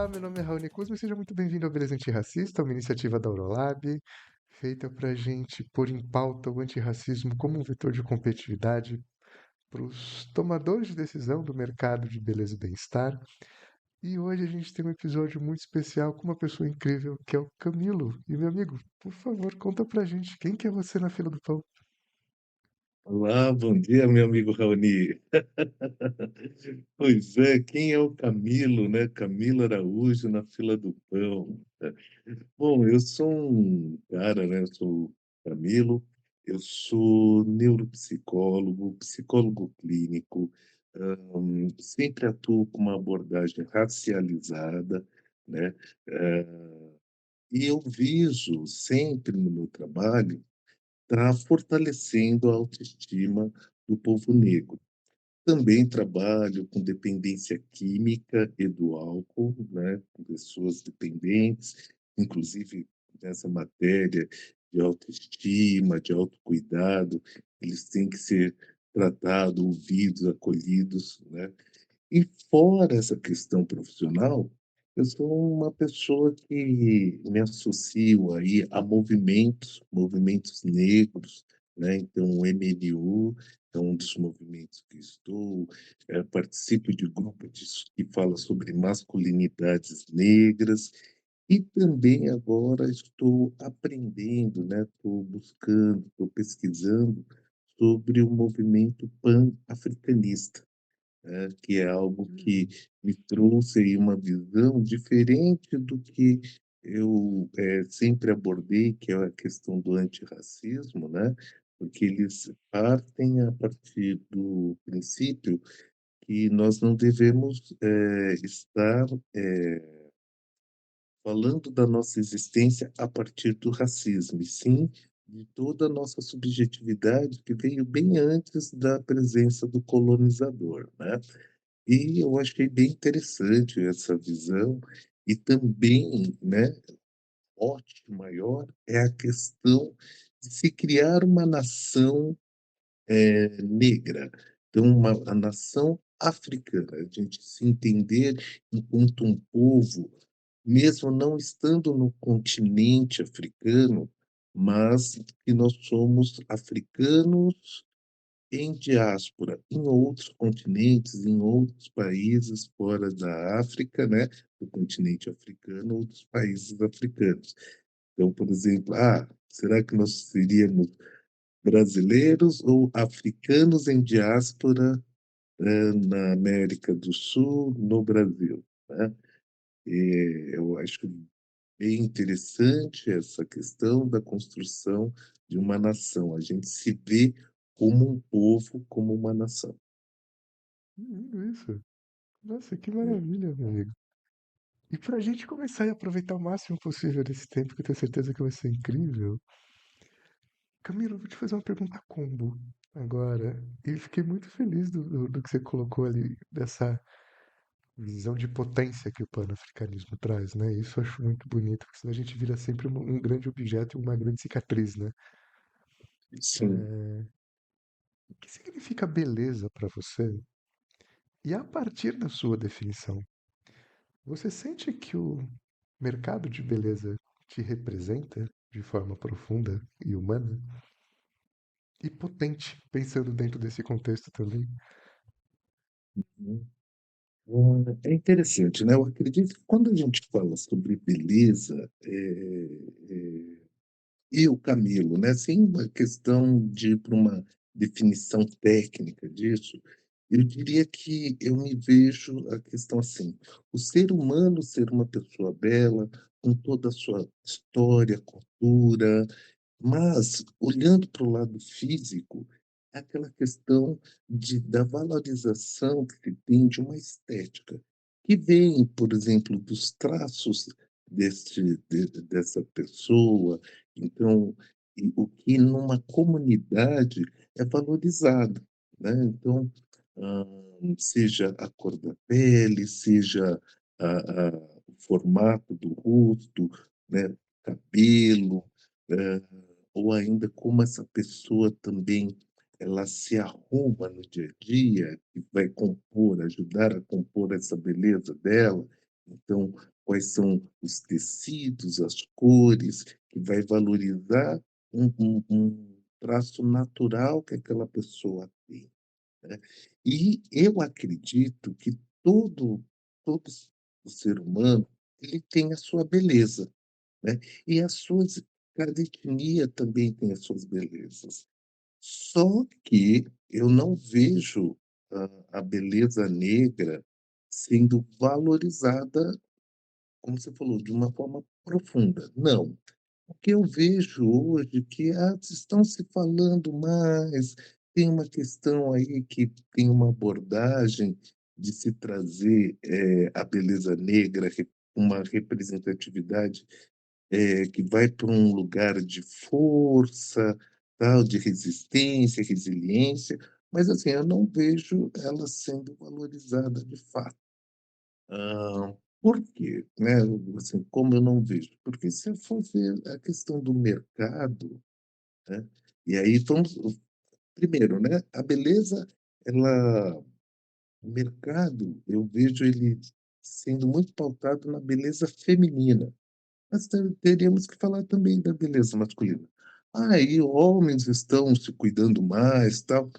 Olá, meu nome é Raoni Kuzma e seja muito bem-vindo ao Beleza Antirracista, uma iniciativa da Aurolab, feita para a gente pôr em pauta o antirracismo como um vetor de competitividade para os tomadores de decisão do mercado de beleza e bem-estar. E hoje a gente tem um episódio muito especial com uma pessoa incrível, que é o Camilo. E meu amigo, por favor, conta pra gente quem que é você na fila do pão. Olá, bom dia, meu amigo Raoni. Pois é, quem é o Camilo, né? Camilo Araújo na fila do pão. Bom, eu sou um cara, né? Eu sou o Camilo, eu sou neuropsicólogo, psicólogo clínico, sempre atuo com uma abordagem racializada, né? Eh, e eu viso sempre no meu trabalho estar fortalecendo a autoestima do povo negro. Também trabalho com dependência química e do álcool, né, com pessoas dependentes, inclusive nessa matéria de autoestima, de autocuidado, eles têm que ser tratados, ouvidos, acolhidos, né? E fora essa questão profissional, eu sou uma pessoa que me associo aí a movimentos negros, né? Então, o MNU é um dos movimentos que estou, participo de grupos que fala sobre masculinidades negras e também agora estou aprendendo, né? Estou buscando, estou pesquisando sobre o movimento pan-africanista, que é algo que Hum, me trouxe aí uma visão diferente do que eu sempre abordei, que é a questão do antirracismo, né? Porque eles partem a partir do princípio que nós não devemos estar falando da nossa existência a partir do racismo, e sim de toda a nossa subjetividade que veio bem antes da presença do colonizador, né? E eu achei bem interessante essa visão e também, né, mote maior é a questão de se criar uma nação, negra, então a nação africana, a gente se entender enquanto um povo, mesmo não estando no continente africano, mas que nós somos africanos em diáspora, em outros continentes, em outros países fora da África, né, do continente africano, outros países africanos. Então, por exemplo, será que nós seríamos brasileiros ou africanos em diáspora, na América do Sul, no Brasil, né? Eu acho bem interessante essa questão da construção de uma nação. A gente se vê como um povo, como uma nação. lindo isso. Nossa, que É. maravilha, meu amigo. E pra gente começar a aproveitar o máximo possível desse tempo, que eu tenho certeza que vai ser incrível, Camilo, eu vou te fazer uma pergunta combo agora. E fiquei muito feliz do que você colocou ali, dessa visão de potência que o panafricanismo traz, né? Isso eu acho muito bonito, porque senão a gente vira sempre um grande objeto e uma grande cicatriz, né? Sim. O que significa beleza para você? E a partir da sua definição, você sente que o mercado de beleza te representa de forma profunda e humana? E potente, pensando dentro desse contexto também. Uhum. É interessante, né? Eu acredito que quando a gente fala sobre beleza, eu, Camilo, né, sem uma questão de ir para uma definição técnica disso, eu diria que eu me vejo a questão assim: o ser humano ser uma pessoa bela, com toda a sua história, cultura, mas, olhando para o lado físico, é aquela questão da valorização que se tem de uma estética, que vem, por exemplo, dos traços dessa pessoa. Então, o que numa comunidade é valorizado, né? Então, seja a cor da pele, seja o formato do rosto, né? Cabelo, eh, ou ainda como essa pessoa também ela se arruma no dia a dia, que vai compor, ajudar a compor essa beleza dela. Então, quais são os tecidos, as cores, que vai valorizar um traço natural que aquela pessoa tem, né. E eu acredito que todo o ser humano, ele tem a sua beleza, né, e as suas cada etnia também tem as suas belezas. Só que eu não vejo a beleza negra sendo valorizada, como você falou, de uma forma profunda. Não. O que eu vejo hoje é que estão se falando mais, tem uma questão aí que tem uma abordagem de se trazer, a beleza negra, uma representatividade que vai para um lugar de força, tal, de resistência, resiliência, mas assim, eu não vejo ela sendo valorizada de fato. Por quê, né, assim, como eu não vejo? Porque se eu for ver a questão do mercado, né, e aí vamos primeiro, né, a beleza, ela o mercado, eu vejo ele sendo muito pautado na beleza feminina. Mas teríamos que falar também da beleza masculina. Ah, e homens estão se cuidando mais, tal,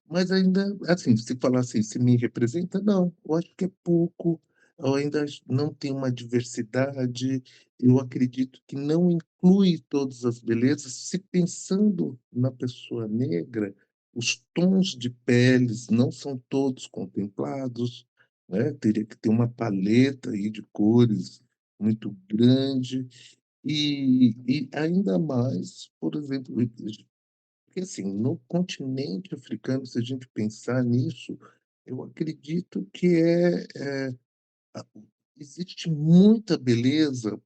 mas ainda, assim, se falar assim, se me representa, não, eu acho que é pouco, eu ainda não tem uma diversidade, eu acredito que não inclui todas as belezas, se pensando na pessoa negra, os tons de peles não são todos contemplados, né, teria que ter uma paleta aí de cores muito grande, e ainda mais, por exemplo, porque assim, no continente africano, se a gente pensar nisso, eu acredito que a existe muita beleza,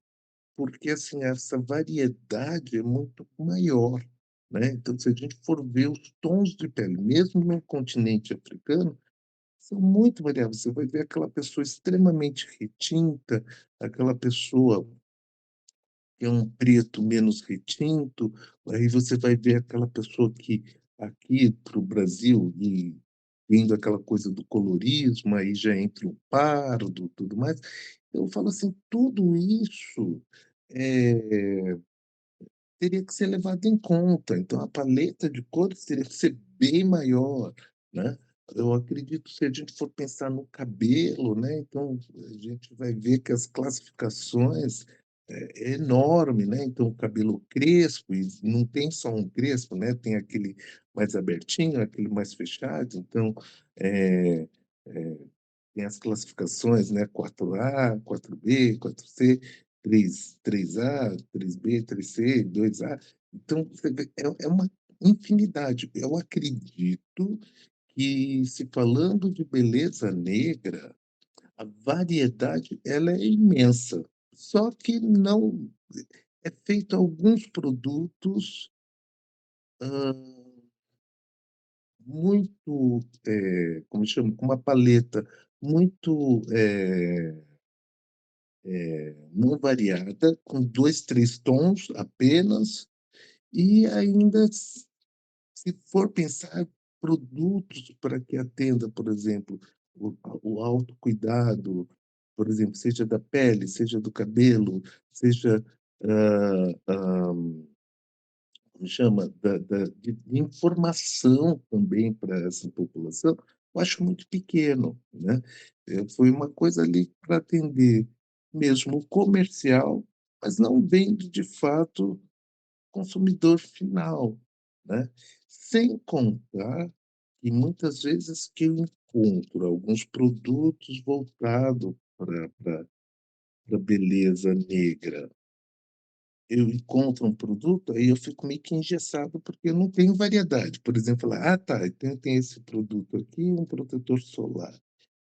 porque assim, essa variedade é muito maior, né. Então, se a gente for ver os tons de pele, mesmo no continente africano, são muito variáveis. Você vai ver aquela pessoa extremamente retinta, aquela pessoa que é um preto menos retinto, aí você vai ver aquela pessoa que aqui para o Brasil e vendo aquela coisa do colorismo, aí já entra o pardo, tudo mais. Eu falo assim, tudo isso, eh teria que ser levado em conta, então a paleta de cores teria que ser bem maior, né. Eu acredito, se a gente for pensar no cabelo, né, então a gente vai ver que as classificações é enorme, né, então o cabelo crespo, e não tem só um crespo, né, tem aquele mais abertinho, aquele mais fechado, então, eh eh tem as classificações, né, 4A, 4B, 4C, 3A, 3B, 3C, 2A. Então, você vê, é uma infinidade. Eu acredito que, se falando de beleza negra, a variedade ela é imensa, só que não é feito alguns produtos, hã, muito, como chama? Com uma paleta muito, não variada, com 2 3 tons apenas, e ainda se for pensar produtos para que atenda, por exemplo, o autocuidado, por exemplo, seja da pele, seja do cabelo, seja, como chama? De informação também para essa população, eu acho muito pequeno, né. Foi uma coisa ali para atender mesmo o comercial, mas não vende de fato o consumidor final, né. Sem contar que muitas vezes que eu encontro alguns produtos voltado para a beleza negra, eu encontro um produto, aí eu fico meio que engessado, porque eu não tenho variedade. Por exemplo, falar: "Ah, tá, então tem esse produto aqui, um protetor solar".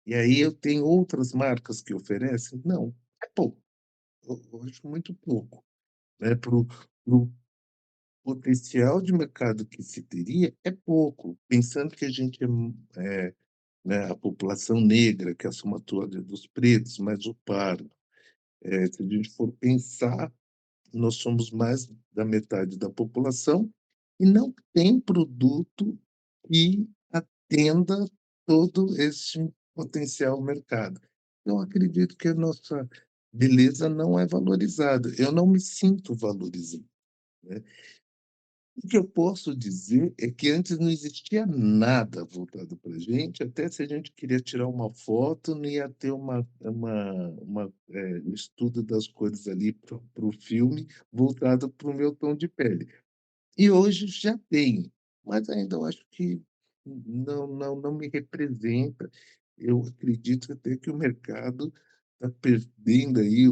E aí eu tenho outras marcas que oferecem? Não, é pouco, eu acho muito pouco, né, para o potencial de mercado que se teria, é pouco, pensando que a gente né, a população negra, que é a somatória dos pretos, mais o pardo. Se a gente for pensar, nós somos mais da metade da população e não tem produto que atenda todo esse potencial mercado. eu acredito que a nossa beleza não é valorizada. Eu não me sinto valorizado, né. O que eu posso dizer é que antes não existia nada voltado pra gente, até se a gente queria tirar uma foto, não ia ter um estudo das cores ali para o filme voltado para o meu tom de pele. E hoje já tem, mas ainda eu acho que não me representa. Eu acredito até que o mercado está perdendo aí,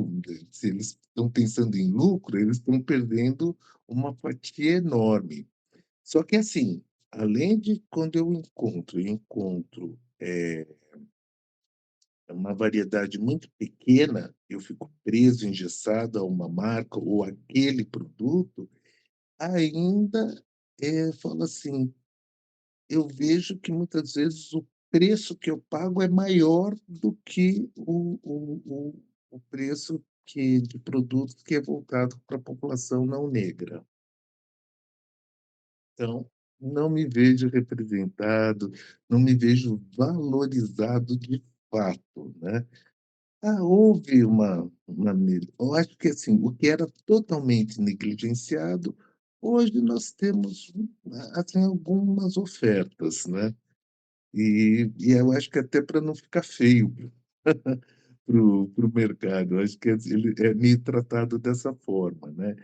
se eles estão pensando em lucro, eles estão perdendo uma fatia enorme. Só que assim, além de quando eu encontro uma variedade muito pequena, eu fico preso, engessado a uma marca ou aquele produto, ainda, falo assim, eu vejo que muitas vezes o preço que eu pago é maior do que o preço de produtos que é voltado para a população não negra. Então, não me vejo representado, não me vejo valorizado de fato, né. Houve eu acho que, assim, o que era totalmente negligenciado, hoje nós temos, assim, algumas ofertas, né. E eu acho que até para não ficar feio para o mercado, eu acho que ele é meio tratado dessa forma, né.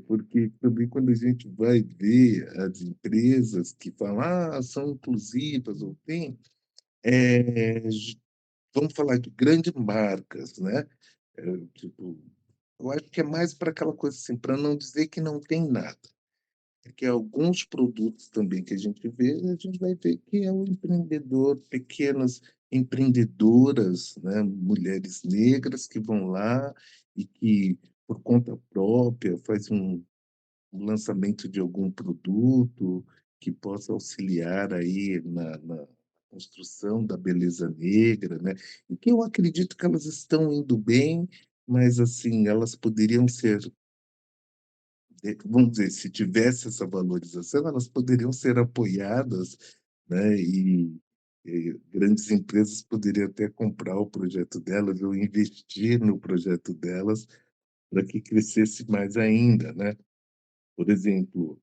Porque também quando a gente vai ver as empresas que falam: "Ah, são inclusivas", ou tem, j vamos falar de grandes marcas, né, tipo, eu acho que é mais para aquela coisa, assim, para não dizer que não tem nada. Porque alguns produtos também que a gente vai ver que é o empreendedor, pequenas empreendedoras, né, mulheres negras que vão lá e que, por conta própria, faz um lançamento de algum produto que possa auxiliar aí na construção da beleza negra, né, e que eu acredito que elas estão indo bem, mas, assim, elas poderiam ser, vamos dizer, se tivesse essa valorização, elas poderiam ser apoiadas, né, e grandes empresas poderiam até comprar o projeto delas ou investir no projeto delas para que crescesse mais ainda, né. Por exemplo,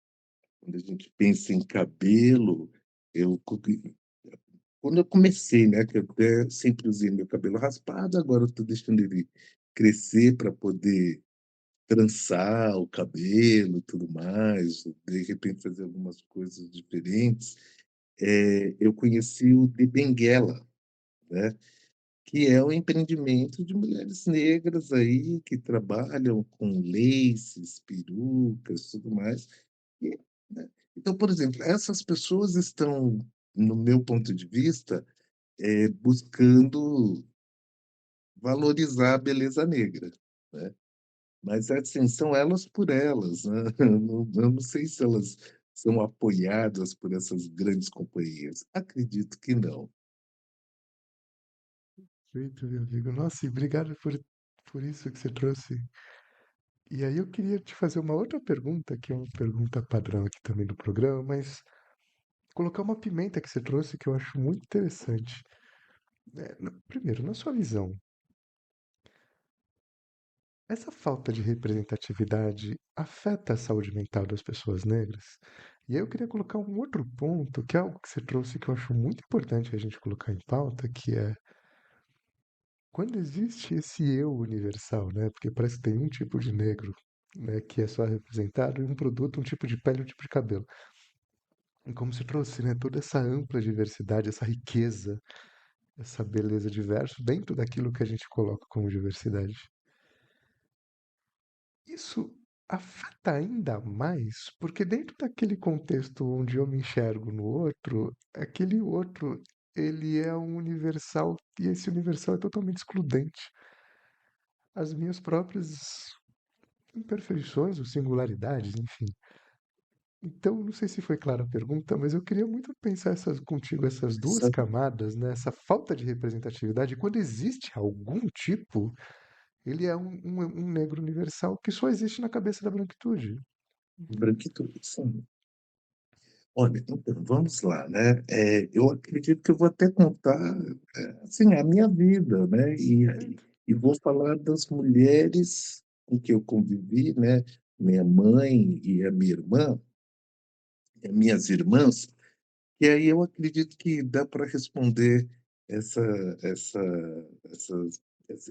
quando a gente pensa em cabelo, eu co quando eu comecei, né, que eu até sempre usei meu cabelo raspado, agora eu estou deixando ele crescer para poder trançar o cabelo e tudo mais, de repente fazer algumas coisas diferentes, eu conheci o de Benguela, né, que é um empreendimento de mulheres negras aí que trabalham com laces, perucas, tudo mais. E, né, então, por exemplo, essas pessoas estão, no meu ponto de vista, buscando valorizar a beleza negra, né. Mas, assim, são elas por elas, né. Eu não sei se elas são apoiadas por essas grandes companhias. Acredito que não. Perfeito, meu amigo. Nossa, e obrigado por isso que você trouxe. E aí eu queria te fazer uma outra pergunta, que é uma pergunta padrão aqui também do programa, mas colocar uma pimenta que você trouxe que eu acho muito interessante. Primeiro, na sua visão, essa falta de representatividade afeta a saúde mental das pessoas negras? E aí eu queria colocar um outro ponto, que é algo que você trouxe que eu acho muito importante a gente colocar em pauta, que é quando existe esse eu universal, né? Porque parece que tem um tipo de negro, né, que é só representado em um produto, um tipo de pele, um tipo de cabelo. E como você trouxe, né, toda essa ampla diversidade, essa riqueza, essa beleza diversa dentro daquilo que a gente coloca como diversidade. Isso afeta ainda mais, porque dentro daquele contexto onde eu me enxergo no outro, aquele outro, ele é um universal e esse universal é totalmente excludente. As minhas próprias imperfeições ou singularidades, enfim. Então, não sei se foi clara a pergunta, mas eu queria muito pensar contigo essas duas Sabe, camadas, né? Essa falta de representatividade. Quando existe algum tipo, ele é um negro universal que só existe na cabeça da branquitude. branquitude, sim. Olha, então, vamos lá, né, eu acredito que eu vou até contar, assim, a minha vida, né, Certo. e vou falar das mulheres com que eu convivi, né, minha mãe e a minha irmã, minhas irmãs. E aí eu acredito que dá para responder essa essa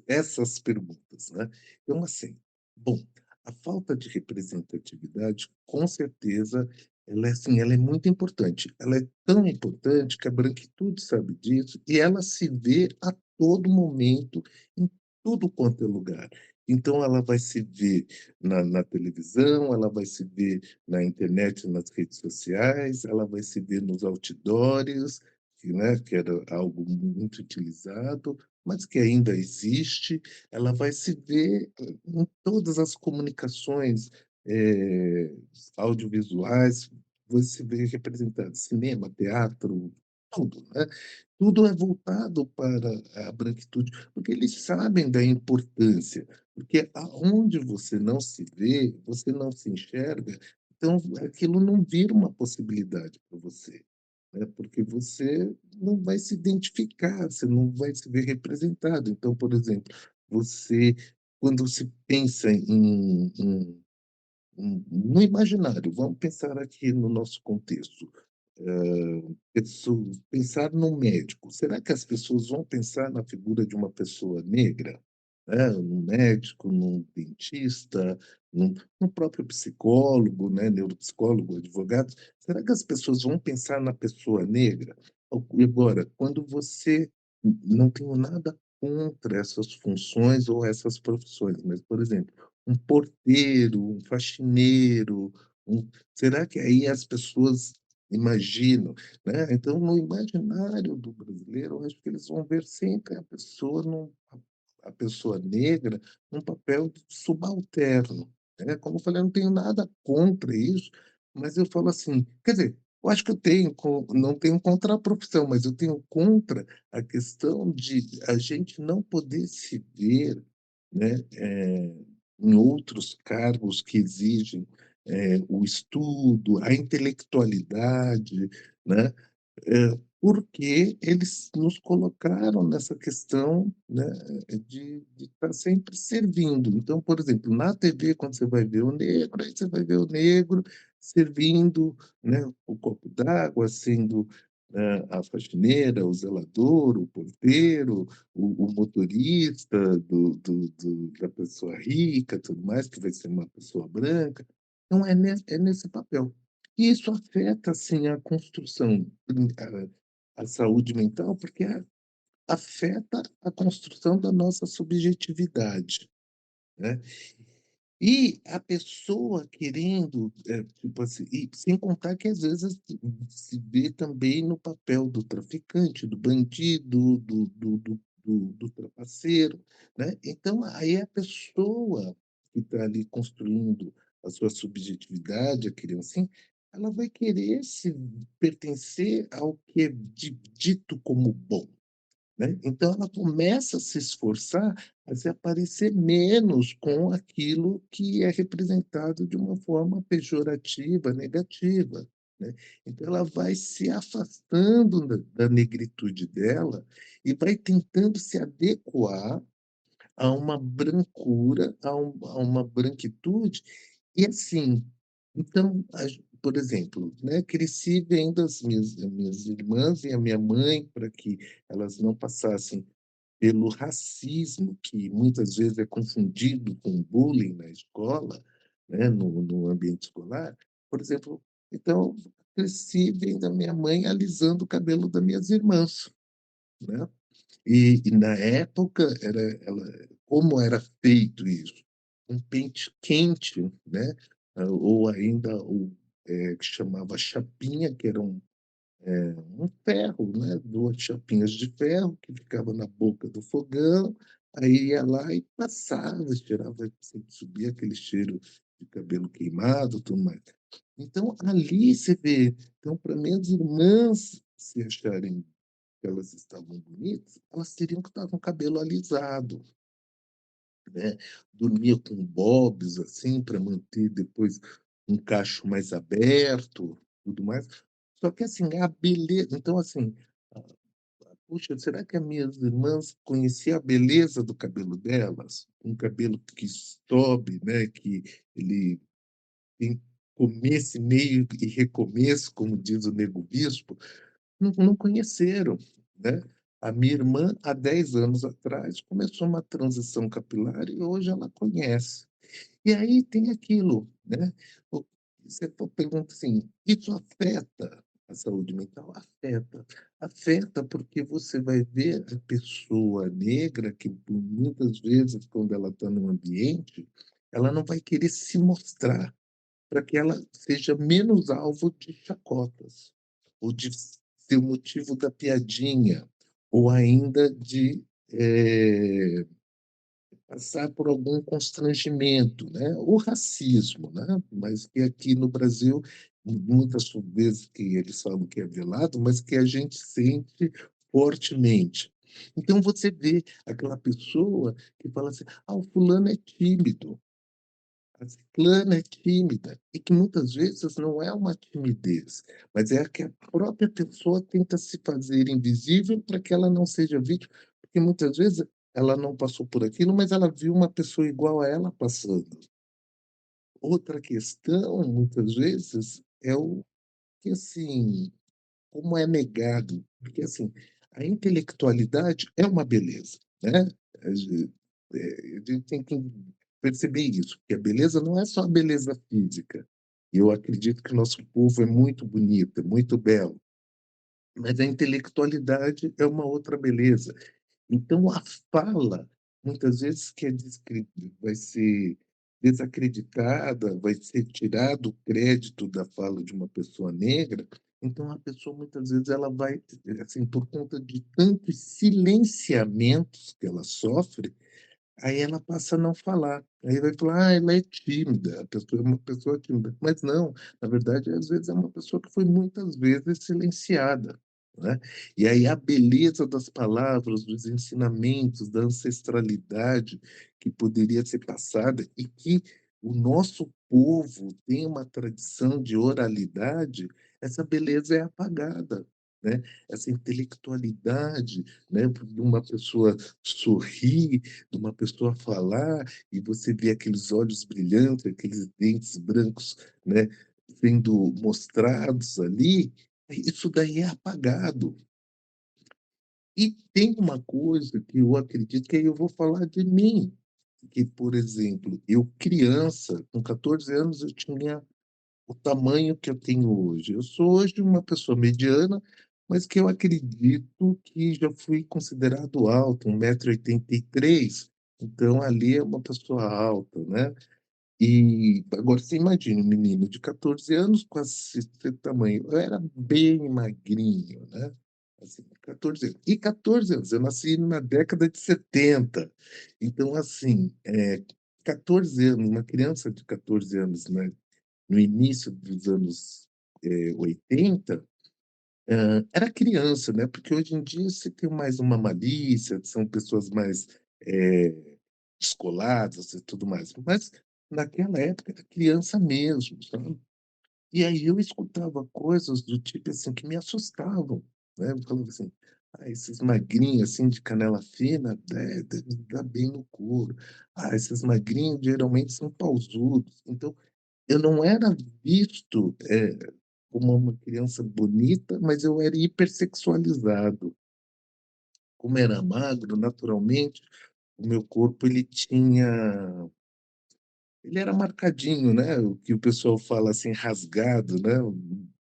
essas perguntas, né. Então, assim, bom, a falta de representatividade, com certeza, ela é, assim, ela é muito importante. Ela é tão importante que a branquitude sabe disso e ela se vê a todo momento, em tudo quanto é lugar. Então ela vai se ver na televisão, ela vai se ver na internet, nas redes sociais, ela vai se ver nos outdoors, que, né, que era algo muito utilizado, mas que ainda existe. Ela vai se ver em todas as comunicações, eh, audiovisuais, vai se ver representado, cinema, teatro, tudo, né. Tudo é voltado para a branquitude, porque eles sabem da importância, porque aonde você não se vê, você não se enxerga, então aquilo não vira uma possibilidade para você, né, porque você não vai se identificar, você não vai se ver representado. Então, por exemplo, você quando se pensa no imaginário, vamos pensar aqui no nosso contexto, pensar no médico, será que as pessoas vão pensar na figura de uma pessoa negra? Né, num médico, num dentista, no próprio psicólogo, né, neuropsicólogo, advogado, será que as pessoas vão pensar na pessoa negra? E agora, quando você não tenho nada contra essas funções ou essas profissões, mas, por exemplo, um porteiro, um faxineiro, será que aí as pessoas imaginam, né? Então, no imaginário do brasileiro, eu acho que eles vão ver sempre a pessoa negra num papel de subalterno, né. Como eu falei, eu não tenho nada contra isso, mas eu falo assim, quer dizer, eu acho que eu tenho não tenho contra a profissão, mas eu tenho contra a questão de a gente não poder se ver, né, em outros cargos que exigem, o estudo, a intelectualidade, né. Porque eles nos colocaram nessa questão, né, de estar sempre servindo. Então, por exemplo, na TV, quando você vai ver o negro, aí você vai ver o negro servindo, né, o copo d'água, sendo, a faxineira, o zelador, o porteiro, o motorista da pessoa rica, tudo mais, que vai ser uma pessoa branca. Então é nesse papel. E isso afeta, assim, a construção, a saúde mental, porque afeta a construção da nossa subjetividade, né. E a pessoa querendo, tipo assim, e sem contar que às vezes se vê também no papel do traficante, do bandido, do trapaceiro, né. Então aí a pessoa que está ali construindo a sua subjetividade, a criancinha, ela vai querer se pertencer ao que é dito como bom. Né, então ela começa a se esforçar a se aparecer menos com aquilo que é representado de uma forma pejorativa, negativa, né. Então ela vai se afastando da negritude dela e vai tentando se adequar a uma brancura, a uma branquitude, e assim, então, por exemplo, né, cresci vendo as minhas irmãs e a minha mãe para que elas não passassem pelo racismo, que muitas vezes é confundido com bullying na escola, né, no ambiente escolar. Por exemplo, então, cresci vendo a minha mãe alisando o cabelo das minhas irmãs, né. E na época como era feito isso? Um pente quente, né, ou ainda que chamava chapinha, que era um ferro, né, 2 chapinhas de ferro que ficava na boca do fogão, aí ia lá e passava, tirava, subia aquele cheiro de cabelo queimado, tudo mais. Então ali você vê, então para minhas irmãs se acharem que elas estavam bonitas, elas teriam que estar com o cabelo alisado, né, dormia com bobs, assim, para manter depois um cacho mais aberto, tudo mais. Só que assim, a beleza então assim, ah, puxa, será que as minhas irmãs conheciam a beleza do cabelo delas? Um cabelo que sobe, né, que ele tem começo, meio e recomeço, como diz o Nego Bispo, não conheceram, né. A minha irmã, há 10 anos atrás, começou uma transição capilar e hoje ela conhece. E aí tem aquilo, né, o você pergunta assim: "Isso afeta a saúde mental?" Afeta. Afeta porque você vai ver a pessoa negra que por muitas vezes quando ela está num ambiente, ela não vai querer se mostrar, para que ela seja menos alvo de chacotas, ou de ser o motivo da piadinha, ou ainda de, passar por algum constrangimento, né, ou racismo, né, mas que aqui no Brasil, muitas vezes que eles falam que é velado, mas que a gente sente fortemente. Então você vê aquela pessoa que fala assim: "Ah, o fulano é tímido, a ciclana é tímida", e que muitas vezes não é uma timidez, mas é que a própria pessoa tenta se fazer invisível para que ela não seja vítima, porque muitas vezes ela não passou por aquilo, mas ela viu uma pessoa igual a ela passando. Outra questão, muitas vezes, é o que, assim, como é negado, porque, assim, a intelectualidade é uma beleza, né, a gente tem que perceber isso, que a beleza não é só a beleza física. Eu acredito que o nosso povo é muito bonito, é muito belo, mas a intelectualidade é uma outra beleza. Então a fala, muitas vezes que é vai ser desacreditada, vai ser tirado o crédito da fala de uma pessoa negra, então a pessoa muitas vezes ela vai, assim, por conta de tantos silenciamentos que ela sofre, aí ela passa a não falar. Aí vai falar: "Ah, ela é tímida, a pessoa é uma pessoa tímida", mas não, na verdade, às vezes, é uma pessoa que foi muitas vezes silenciada, né. E aí a beleza das palavras, dos ensinamentos, da ancestralidade que poderia ser passada e que o nosso povo tem uma tradição de oralidade, essa beleza é apagada, né. Essa intelectualidade, né, de uma pessoa sorrir, de uma pessoa falar e você vê aqueles olhos brilhantes, aqueles dentes brancos, né, sendo mostrados ali, isso daí é apagado. E tem uma coisa que eu acredito que aí eu vou falar de mim, que, por exemplo, eu criança, com 14 anos, eu tinha o tamanho que eu tenho hoje. Eu sou hoje uma pessoa mediana, mas que eu acredito que já fui considerado alto, 1,83 m, então ali é uma pessoa alta, né. E agora você imagina um menino de 14 anos com esse tamanho, eu era bem magrinho, né, assim, 14 anos. E 14 anos, eu nasci na década de 70, então assim, 14 anos, uma criança de 14 anos, né, no início dos anos, 80, era criança, né, porque hoje em dia você tem mais uma malícia, são pessoas mais, descoladas e tudo mais, mas naquela época era criança mesmo, sabe. E aí eu escutava coisas do tipo, assim, que me assustavam, né, eu falava assim: "Ah, esses magrinhos, assim, de canela fina, deve dar bem no couro. Ah, esses magrinhos geralmente são pausudos". Então eu não era visto, como uma criança bonita, mas eu era hipersexualizado. Como era magro, naturalmente, o meu corpo ele era marcadinho, né, o que o pessoal fala, assim, rasgado, né,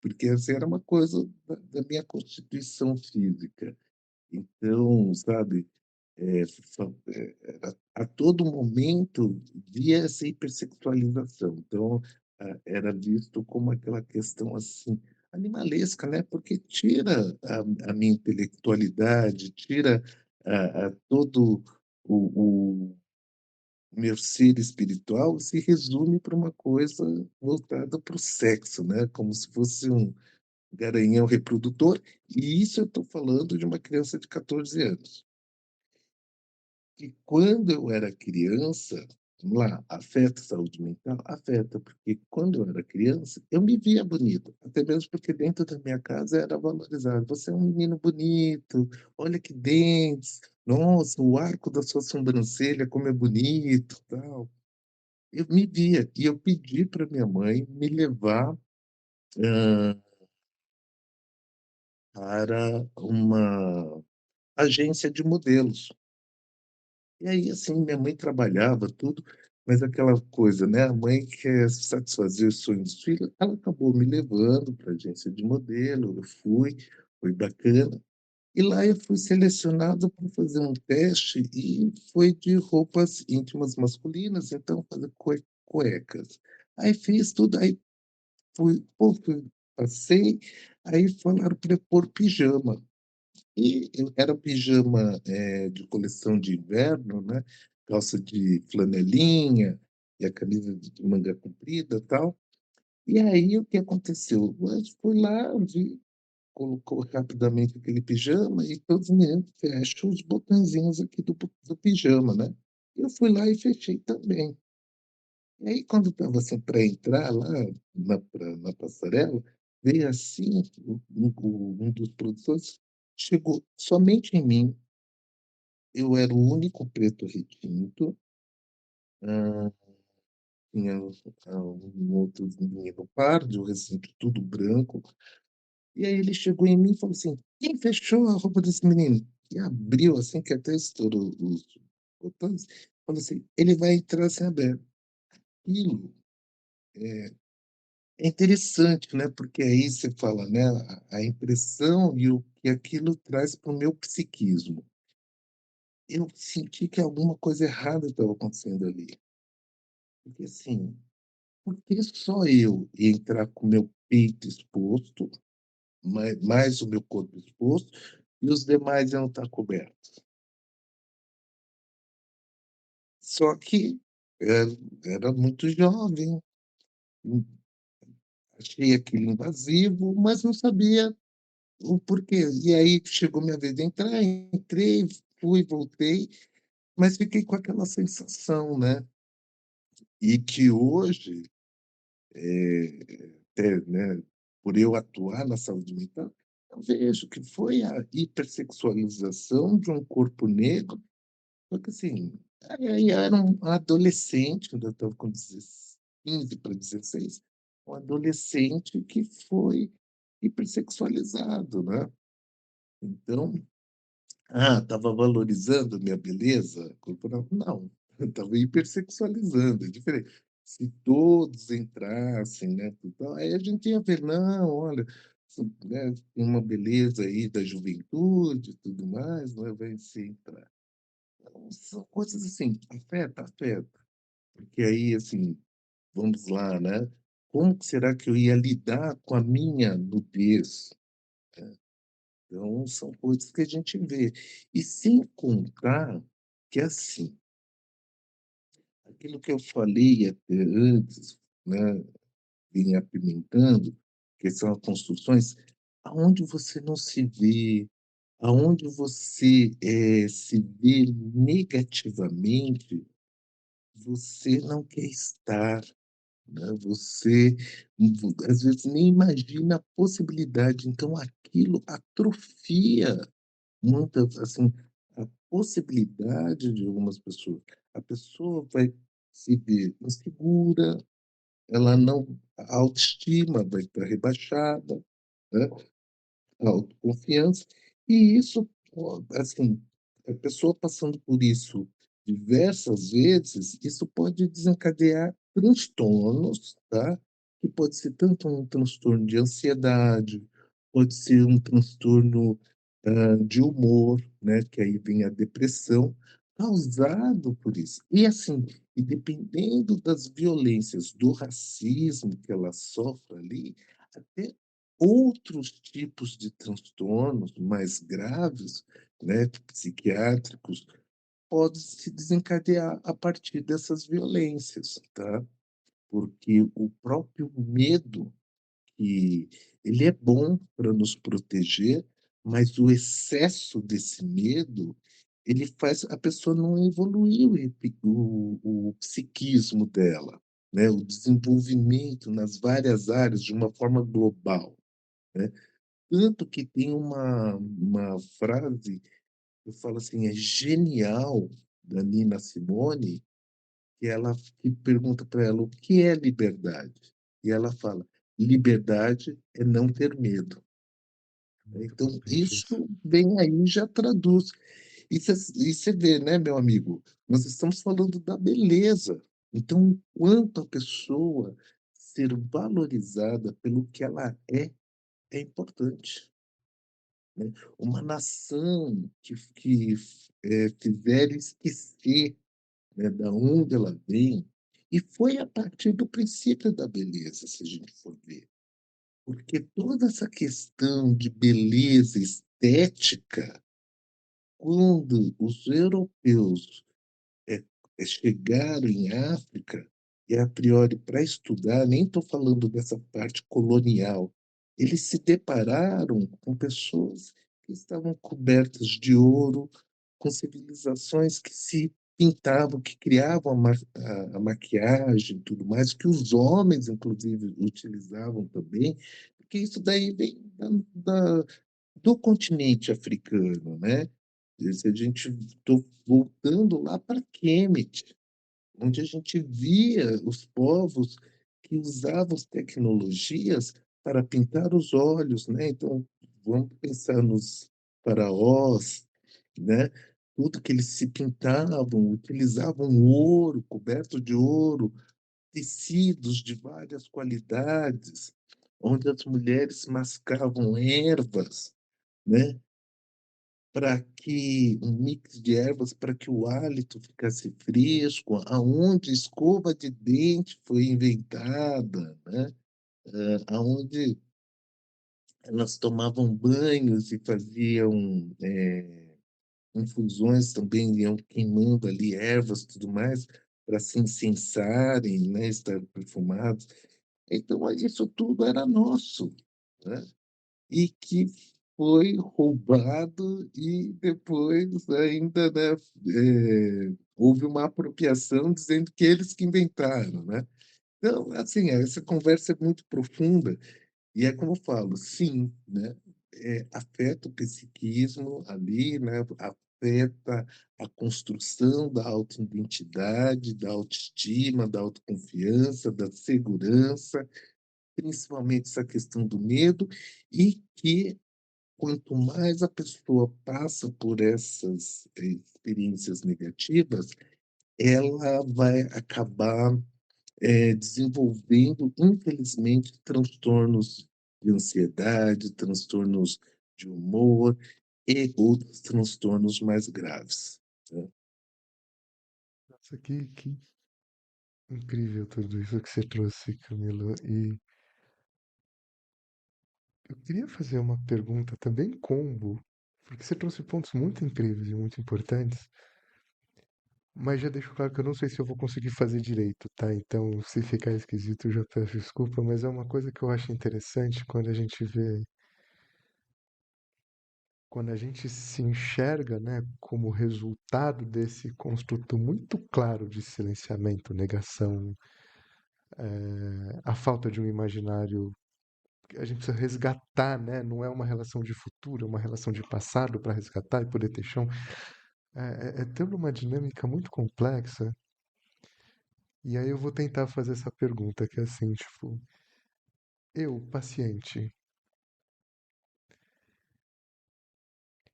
porque, assim, era uma coisa da minha constituição física. Então, sabe, era a todo momento via essa hipersexualização. Então, era visto como aquela questão, assim, animalesca, né, porque tira a minha intelectualidade, tira todo o meu ser espiritual, se resume para uma coisa voltada para o sexo, né, como se fosse um garanhão reprodutor, e isso eu estou falando de uma criança de 14 anos. E quando eu era criança, vamos lá, afeta a saúde mental? Afeta, porque quando eu era criança, eu me via bonito, até mesmo porque dentro da minha casa era valorizado: "Você é um menino bonito, olha que dentes, nossa, o arco da sua sobrancelha como é bonito", tal. Eu me via e eu pedi para minha mãe me levar, hã, para uma agência de modelos. E aí, assim, minha mãe trabalhava, tudo, mas aquela coisa, né, a mãe quer satisfazer os sonhos dos filhos, ela acabou me levando para agência de modelo, eu fui, foi bacana. E lá eu fui selecionado para fazer um teste e foi de roupas íntimas masculinas, então fazer cuecas. Aí fiz tudo, aí passei, aí falaram para eu pôr pijama. E eu era pijama, de coleção de inverno, né, calça de flanelinha e a camisa de manga comprida, tal. E aí o que aconteceu? Eu fui lá, vi, colocou rapidamente aquele pijama e todos os meninos fecham os botõezinhos aqui do pijama, né. Eu fui lá e fechei também. E aí quando estava, assim, para entrar lá na passarela, veio assim, um dos produtores chegou somente em mim. Eu era o único preto retinto, hã, tinha um outro menino pardo, o restante tudo branco. E aí ele chegou em mim e falou assim: "Quem fechou a roupa desse menino?" E abriu, assim, que até estourou os botões, falou assim: "Ele vai entrar sem aberto". Aquilo é interessante, né, porque aí você fala, né, a impressão e o que aquilo traz para o meu psiquismo. Eu senti que alguma coisa errada estava acontecendo ali, porque assim, por que só eu ia entrar com o meu peito exposto, mais o meu corpo exposto, e os demais iam estar cobertos? Só que era era muito jovem, hum, achei aquilo invasivo, mas não sabia o porquê. E aí chegou minha vez de entrar, entrei, fui, voltei, mas fiquei com aquela sensação, né, e que hoje, até, né, por eu atuar na saúde mental, eu vejo que foi a hipersexualização de um corpo negro, só que assim, aí era um adolescente, quando eu estava com 15 para 16, um adolescente que foi hipersexualizado, né. Então, estava valorizando minha beleza corporal? Não, estava hipersexualizando, é diferente. Se todos entrassem, né, então, aí a gente ia ver: "Não, olha, né, tem uma beleza aí da juventude e tudo mais, não é, vai se entrar". Então, são coisas assim, afeta, porque aí, assim, vamos lá, né, como que será que eu ia lidar com a minha nudez? Então, são coisas que a gente vê. E sem contar que, assim, aquilo que eu falei até antes, né, vem apimentando, que são as construções, aonde você não se vê, aonde você, se vê negativamente, você não quer estar, né, você, às vezes, nem imagina a possibilidade, então aquilo atrofia muitas, assim, a possibilidade de algumas pessoas. A pessoa vai se ver insegura, ela não, a autoestima vai estar rebaixada, né, a autoconfiança, e isso assim, a pessoa passando por isso diversas vezes, isso pode desencadear transtornos, tá, que pode ser tanto um transtorno de ansiedade, pode ser um transtorno, de humor, né, que aí vem a depressão, causado por isso. E assim, e dependendo das violências do racismo que ela sofre ali, até outros tipos de transtornos mais graves, né, psiquiátricos, podem se desencadear a partir dessas violências, tá. Porque o próprio medo, que ele é bom para nos proteger, mas o excesso desse medo, ele faz a pessoa não evoluir o psiquismo dela, né, o desenvolvimento nas várias áreas de uma forma global, né. Tanto que tem uma frase, eu falo assim, é genial, da Nina Simone, que pergunta para ela: "O que é liberdade?" E ela fala: "Liberdade é não ter medo". Muito Então potente isso. isso vem aí, já traduz. E você vê, né, meu amigo, nós estamos falando da beleza, então o quanto a pessoa ser valorizada pelo que ela é importante, né. Uma nação que fizer esquecer, né, da onde ela vem, e foi a partir do princípio da beleza, se a gente for ver. Porque toda essa questão de beleza estética, quando os europeus, eh chegaram em África, e a priori para estudar, nem estou falando dessa parte colonial, eles se depararam com pessoas que estavam cobertas de ouro, com civilizações que se pintavam, que criavam a maquiagem e tudo mais, que os homens inclusive utilizavam também, porque isso daí vem da do continente africano, né. Se a gente estou voltando lá para Kemet, onde a gente via os povos que usavam as tecnologias para pintar os olhos, né, então vamos pensar nos faraós, né, tudo que eles se pintavam, utilizavam ouro, coberto de ouro, tecidos de várias qualidades, onde as mulheres mascavam ervas, né, para que um mix de ervas para que o hálito ficasse fresco, aonde escova de dente foi inventada, né, aonde elas tomavam banhos e faziam, infusões também, iam queimando ali ervas, tudo mais, para se incensarem, né, estar perfumados. Então, isso tudo era nosso, né. E que foi roubado e depois ainda, né, houve uma apropriação dizendo que eles que inventaram, né. Então, assim, essa conversa é muito profunda e é como eu falo, sim, né, afeta o psiquismo ali, né, afeta a construção da autoidentidade, da autoestima, da autoconfiança, da segurança, principalmente essa questão do medo, e que quanto mais a pessoa passa por essas, experiências negativas, ela vai acabar, desenvolvendo, infelizmente, transtornos de ansiedade, transtornos de humor e outros transtornos mais graves, né. Nossa, que incrível tudo isso que você trouxe, Camilo. E eu queria fazer uma pergunta também combo, porque você trouxe pontos muito incríveis e muito importantes, mas já deixo claro que eu não sei se eu vou conseguir fazer direito, tá? Então, se ficar esquisito, eu já peço desculpa, mas é uma coisa que eu acho interessante quando a gente se enxerga, né, como resultado desse construto muito claro de silenciamento, negação, a falta de um imaginário que a gente precisa resgatar, né? Não é uma relação de futuro, é uma relação de passado para resgatar e poder ter chão. É tendo uma dinâmica muito complexa. E aí eu vou tentar fazer essa pergunta, que é assim, tipo, eu, paciente,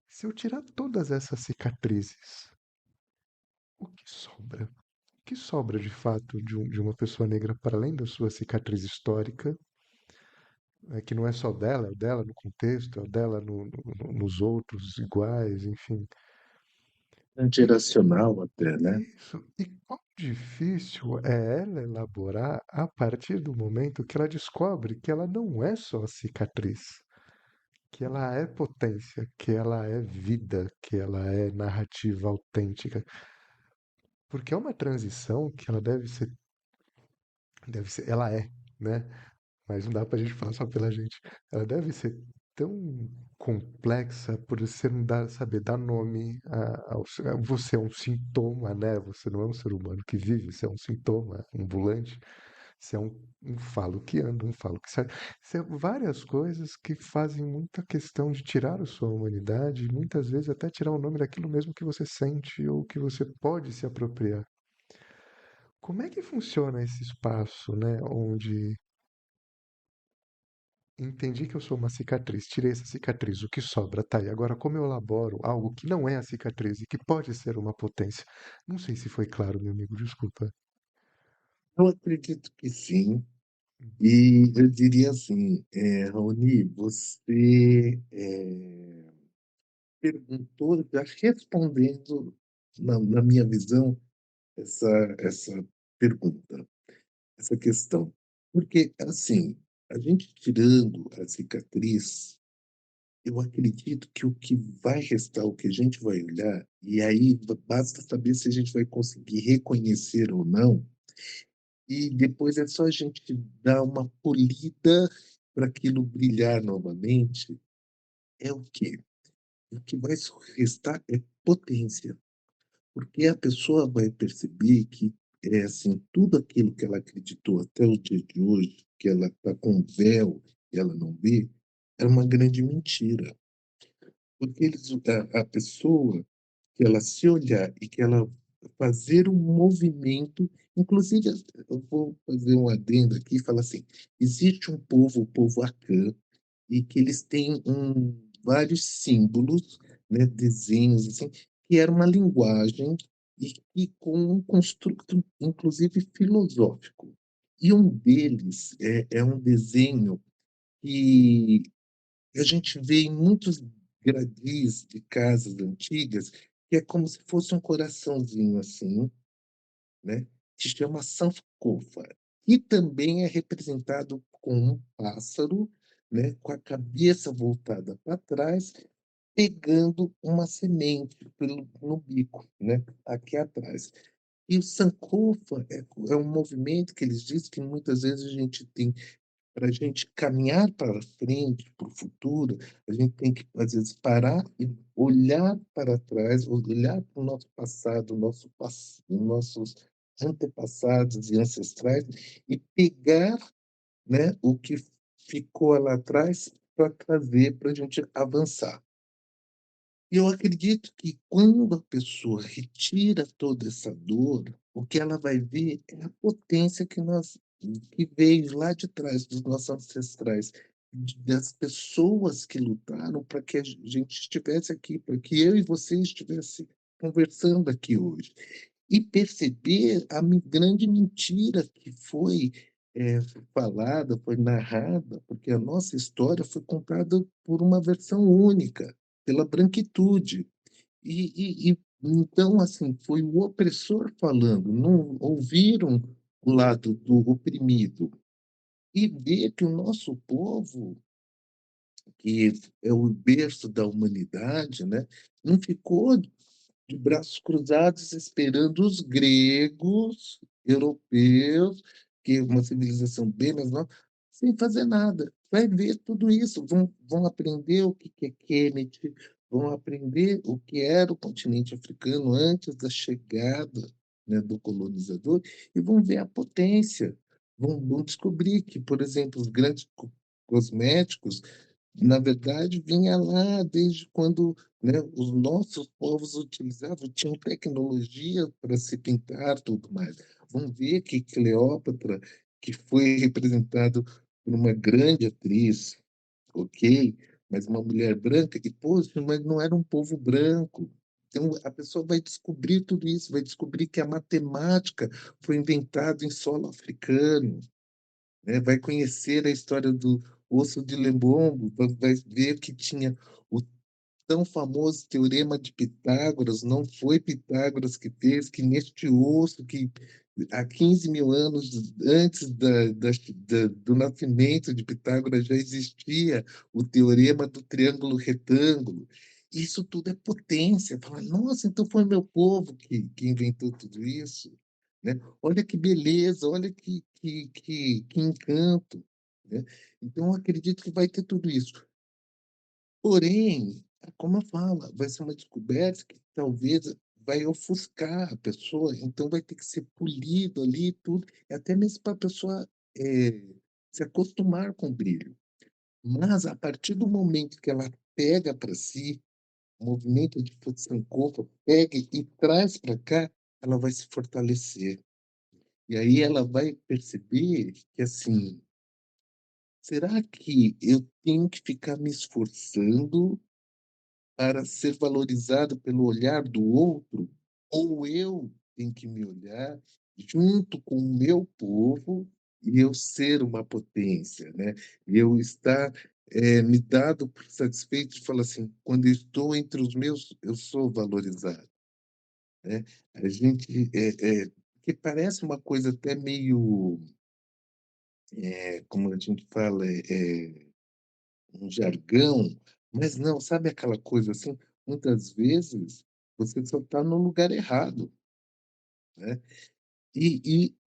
se eu tirar todas essas cicatrizes, o que sobra? O que sobra de fato de uma pessoa negra para além da sua cicatriz histórica, que não é só dela, é o dela no contexto, é o dela nos outros iguais, enfim. E, Transgeracional até, né. isso. E quão difícil é ela elaborar a partir do momento que ela descobre que ela não é só cicatriz, que ela é potência, que ela é vida, que ela é narrativa autêntica. Porque é uma transição que ela deve ser, ela é, né? Mas não dá pra gente falar só pela gente. Ela deve ser tão complexa por você não dar, saber dar nome você é um sintoma, né? Você não é um ser humano que vive, você é um sintoma ambulante. Você é um falo que anda, um falo que sai. São várias coisas que fazem muita questão de tirar a sua humanidade e muitas vezes até tirar o nome daquilo mesmo que você sente ou que você pode se apropriar. Como é que funciona esse espaço, né, onde entendi que eu sou uma cicatriz, tirei essa cicatriz, o que sobra tá aí. Agora, como eu elaboro algo que não é a cicatriz e que pode ser uma potência? Não sei se foi claro, meu amigo, desculpa. Eu acredito que sim, e eu diria assim, Raoni, você, perguntou, já respondendo, na minha visão, essa essa pergunta, essa questão. Porque, assim, a gente tirando a cicatriz, eu acredito que o que vai restar, o que a gente vai olhar, e aí basta saber se a gente vai conseguir reconhecer ou não, e depois é só a gente dar uma polida para aquilo brilhar novamente, é o quê? O que vai restar é potência, porque a pessoa vai perceber que, assim, tudo aquilo que ela acreditou até o dia de hoje, que ela está com um véu e ela não vê, era uma grande mentira. Porque a pessoa, que ela se olhar e que ela fazer um movimento, inclusive, eu vou fazer um adendo aqui e falar assim: existe um povo, o povo Acã, e que eles têm vários símbolos, né, desenhos assim, que era uma linguagem e com um construto, inclusive filosófico. E um deles é um desenho que a gente vê em muitos gradis de casas antigas, que é como se fosse um coraçãozinho assim, né, que chama sankofa, e também é representado com um pássaro, né, com a cabeça voltada para trás, pegando uma semente no bico, né, aqui atrás. E o sankofa é um movimento que eles dizem que muitas vezes a gente tem para a gente caminhar para frente, para o futuro, a gente tem que, às vezes, parar e olhar para trás, olhar para o nosso passado, nossos antepassados e ancestrais, e pegar, né, o que ficou lá atrás para trazer para a gente avançar. E eu acredito que quando a pessoa retira toda essa dor, o que ela vai ver é a potência que veio lá de trás, dos nossos ancestrais, das pessoas que lutaram para que a gente estivesse aqui, para que eu e você estivesse conversando aqui hoje. E perceber a grande mentira que foi falada, foi narrada, porque a nossa história foi contada por uma versão única, pela branquitude. Então, assim, foi o opressor falando, não ouviram o lado do oprimido. E ver que o nosso povo, que é o berço da humanidade, né, não ficou de braços cruzados esperando os gregos, europeus, que é uma civilização bem mais nova, sem fazer nada. Vai ver tudo isso, vão aprender o que é Kemet, vão aprender o que era o continente africano antes da chegada, né, do colonizador, e vão ver a potência. Vão descobrir que, por exemplo, os grandes cosméticos, na verdade, vinha lá desde quando, né, os nossos povos utilizavam, tinham tecnologia para se pintar, tudo mais. Vamos ver que Cleópatra, que foi representado por uma grande atriz, ok, mas uma mulher branca, e, poxa, mas não era um povo branco. Então, a pessoa vai descobrir tudo isso, vai descobrir que a matemática foi inventada em solo africano, né? Vai conhecer a história do osso de Lebombo, vai ver que tinha o tão famoso teorema de Pitágoras, não foi Pitágoras que fez, que neste osso, que há 15 mil anos antes do nascimento de Pitágoras já existia o teorema do triângulo retângulo. Isso tudo é potência. Fala, nossa, então foi meu povo que inventou tudo isso. Né? Olha que beleza, olha que encanto. Né? Então, eu acredito que vai ter tudo isso. Porém, é como eu falo, vai ser uma descoberta que talvez vai ofuscar a pessoa, então vai ter que ser polido ali tudo, até mesmo para a pessoa, se acostumar com o brilho. Mas a partir do momento que ela pega para si, o movimento de Futsankofa, pega e traz para cá, ela vai se fortalecer. E aí ela vai perceber que, assim, será que eu tenho que ficar me esforçando para ser valorizado pelo olhar do outro, ou eu tenho que me olhar junto com o meu povo e eu ser uma potência, né? E eu estar me dado por satisfeito de falar assim, quando eu estou entre os meus, eu sou valorizado, né? A gente que parece uma coisa até meio, como a gente fala, um jargão, mas não, sabe aquela coisa assim, muitas vezes você só está no lugar errado, né.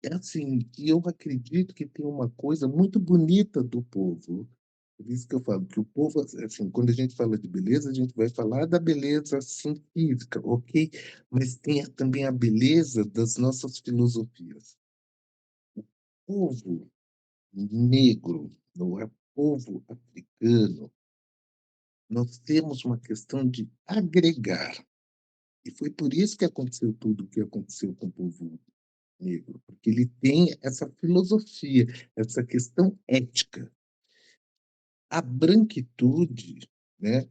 É assim, e eu acredito que tem uma coisa muito bonita do povo, por isso que eu falo que o povo, assim, quando a gente fala de beleza, a gente vai falar da beleza, assim, física, ok, mas tem também a beleza das nossas filosofias. Povo negro, não é povo africano, nós temos uma questão de agregar. E foi por isso que aconteceu tudo o que aconteceu com o povo negro, porque ele tem essa filosofia, essa questão ética. A branquitude, né?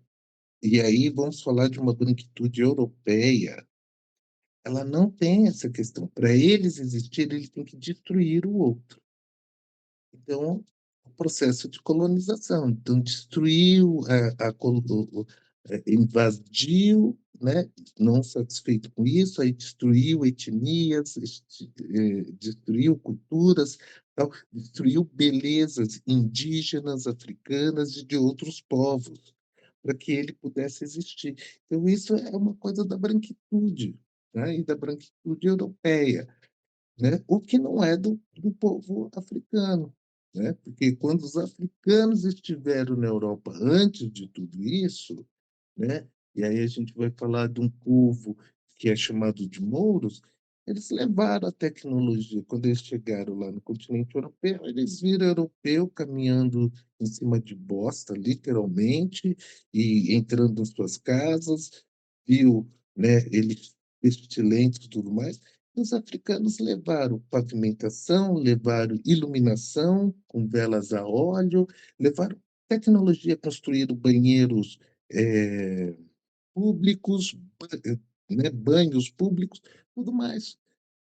E aí vamos falar de uma branquitude europeia, ela não tem essa questão. Para eles existir, ele tem que destruir o outro. Então, o processo de colonização. Então, destruiu invadiu, né? Não satisfeito com isso, aí destruiu etnias, destruiu culturas, tal, destruiu belezas indígenas, africanas e de outros povos, para que ele pudesse existir. Então, isso é uma coisa da branquitude, né? E da branquitude europeia, né? O que não é do povo africano, né? Porque quando os africanos estiveram na Europa antes de tudo isso, né? E aí a gente vai falar de um povo que é chamado de mouros, eles levaram a tecnologia. Quando eles chegaram lá no continente europeu, eles viram europeu caminhando em cima de bosta, literalmente, e entrando em suas casas, viu, né, eles pestilentos e tudo mais. E os africanos levaram pavimentação, levaram iluminação com velas a óleo, levaram tecnologia, construíram banheiros eh, públicos, né, banhos públicos, tudo mais,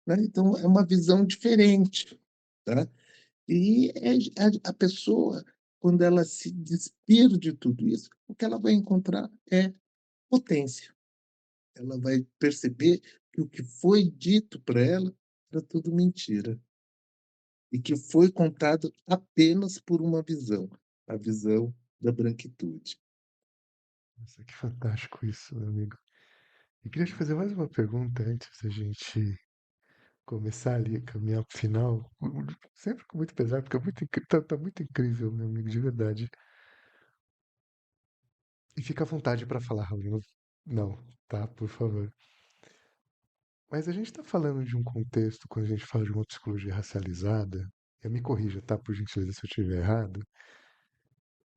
né? Então é uma visão diferente, tá? E a pessoa, quando ela se despir de tudo isso, o que ela vai encontrar é potência. Ela vai perceber que o que foi dito para ela era tudo mentira e que foi contado apenas por uma visão, a visão da branquitude. Nossa, que fantástico isso, meu amigo. E queria te fazer mais uma pergunta antes da gente começar ali a caminhar pro final. Sempre com muito pesar, porque é muito tá muito incrível, meu amigo, de verdade. E fica à vontade para falar, Raul. Não, tá? Por favor. Mas a gente está falando de um contexto, quando a gente fala de uma psicologia racializada, e me corrija, tá? Por gentileza, se eu estiver errado,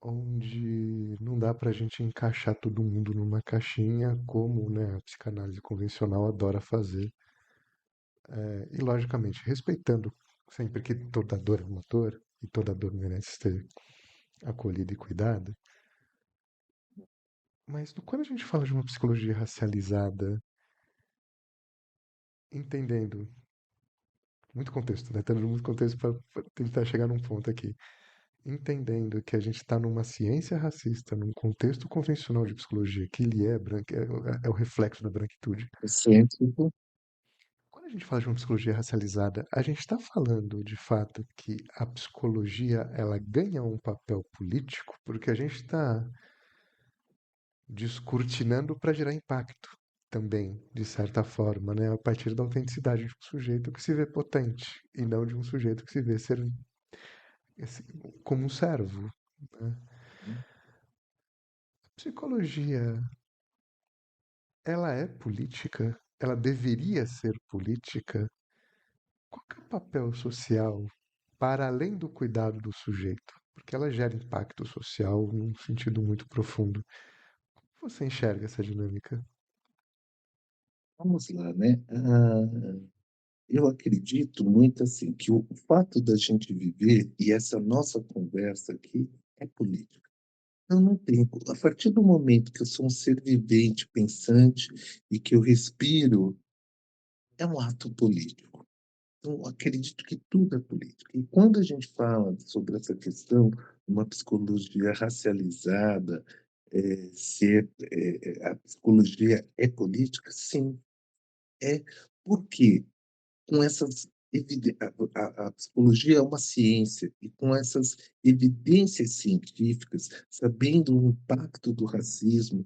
onde não dá para a gente encaixar todo mundo numa caixinha, como, né, a psicanálise convencional adora fazer. E, logicamente, respeitando sempre que toda dor é uma dor, e toda dor merece ser acolhida e cuidada. Mas quando a gente fala de uma psicologia racializada, entendendo muito contexto, né? Tendo muito contexto para tentar chegar num ponto aqui. Entendendo que a gente está numa ciência racista, num contexto convencional de psicologia, que ele é branco, é o reflexo da branquitude. Excêntrico, Quando a gente fala de uma psicologia racializada, a gente está falando de fato que a psicologia ela ganha um papel político, porque a gente está descortinando para gerar impacto também, de certa forma, né? A partir da autenticidade de um sujeito que se vê potente e não de um sujeito que se vê ser como um servo, né? Psicologia, ela é política? Ela deveria ser política? Qual que é o papel social para além do cuidado do sujeito? Porque ela gera impacto social num sentido muito profundo. Como você enxerga essa dinâmica? Vamos lá, né? Eu acredito muito assim que o fato da gente viver e essa nossa conversa aqui é política. Eu não tenho, a partir do momento que eu sou um ser vivente, pensante e que eu respiro, é um ato político. Então, acredito que tudo é política. E quando a gente fala sobre essa questão, uma psicologia racializada, a psicologia é política, sim, é. Por quê? Com essas a psicologia é uma ciência e com essas evidências científicas, sabendo o impacto do racismo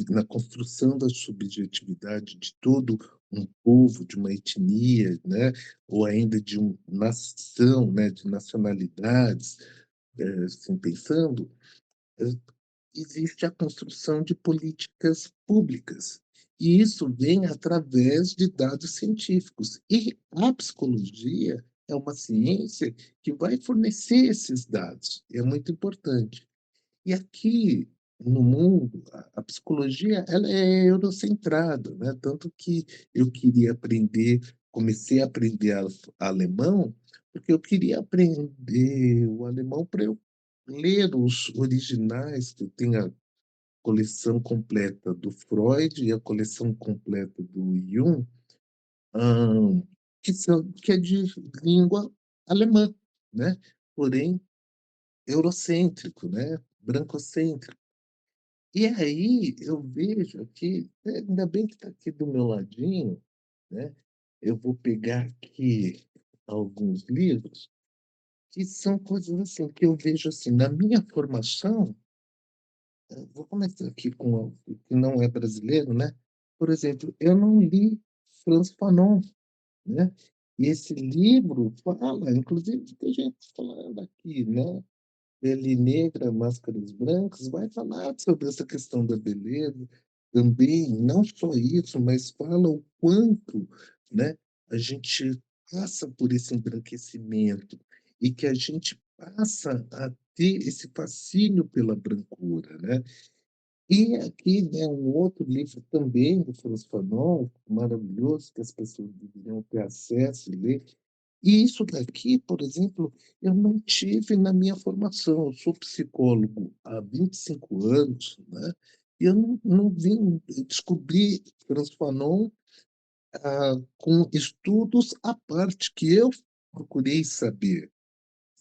na construção da subjetividade de todo um povo, de uma etnia, né, ou ainda de uma nação, né, de nacionalidades, assim, pensando, eh, existe a construção de políticas públicas. E isso vem através de dados científicos. E a psicologia é uma ciência que vai fornecer esses dados. É muito importante. E aqui no mundo, a psicologia ela é eurocentrada, né? Tanto que eu queria aprender, comecei a aprender alemão, porque eu queria aprender o alemão para eu ler os originais, que eu tenho a coleção completa do Freud e a coleção completa do Jung, hã, que é de língua alemã, né, porém eurocêntrico, né, brancocêntrico. E aí eu vejo aqui, ainda bem que está aqui do meu ladinho, né, eu vou pegar aqui alguns livros que são coisas, assim, que eu vejo, assim, na minha formação. Vou começar aqui com o que não é brasileiro, né. Por exemplo, eu não li Frantz Fanon, né, e esse livro fala, inclusive tem gente falando aqui, né, Pele Negra, Máscaras Brancas, vai falar sobre essa questão da beleza, também, não só isso, mas fala o quanto, né, a gente passa por esse embranquecimento e que a gente passa a ter esse fascínio pela brancura, né. E aqui, né, um outro livro também do Franz Fanon, maravilhoso, que as pessoas deveriam ter acesso e ler. E isso daqui, por exemplo, eu não tive na minha formação. Eu sou psicólogo há 25 anos, né, e eu não vim, eu descobri Franz Fanon, com estudos à parte, que eu procurei saber.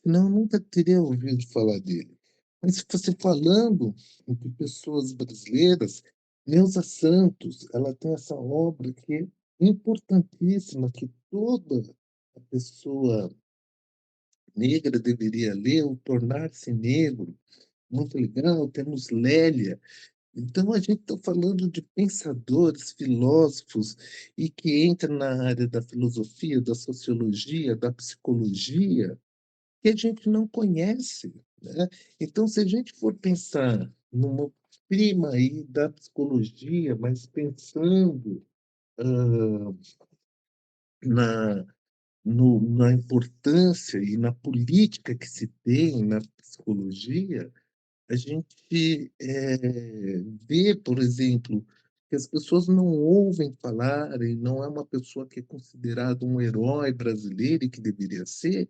Senão eu nunca teria ouvido falar dele. Mas você falando de pessoas brasileiras, Neuza Santos, ela tem essa obra que é importantíssima, que toda a pessoa negra deveria ler, o Tornar-se Negro, muito legal. Temos Lélia. Então a gente está falando de pensadores, filósofos, e que entra na área da filosofia, da sociologia, da psicologia, que a gente não conhece, né. Então, se a gente for pensar numa prima aí da psicologia, mas pensando, hã, na na importância e na política que se tem na psicologia, a gente, vê, por exemplo, que as pessoas não ouvem falar, e não é uma pessoa que é considerado um herói brasileiro e que deveria ser,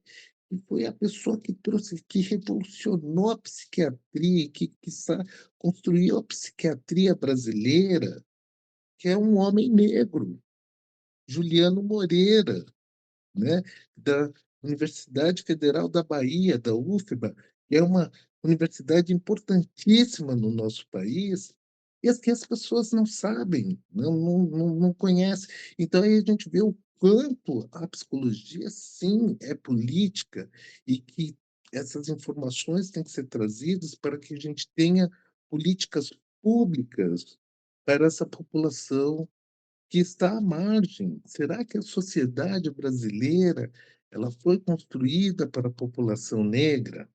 e foi a pessoa que trouxe, que revolucionou a psiquiatria, que quiçá construiu a psiquiatria brasileira, que é um homem negro, Juliano Moreira, né, da Universidade Federal da Bahia, da UFBA, que é uma universidade importantíssima no nosso país, e que as pessoas não sabem, não conhecem. Então aí a gente vê o quanto a psicologia, sim, é política e que essas informações têm que ser trazidas para que a gente tenha políticas públicas para essa população que está à margem. Será que a sociedade brasileira, ela foi construída para a população negra?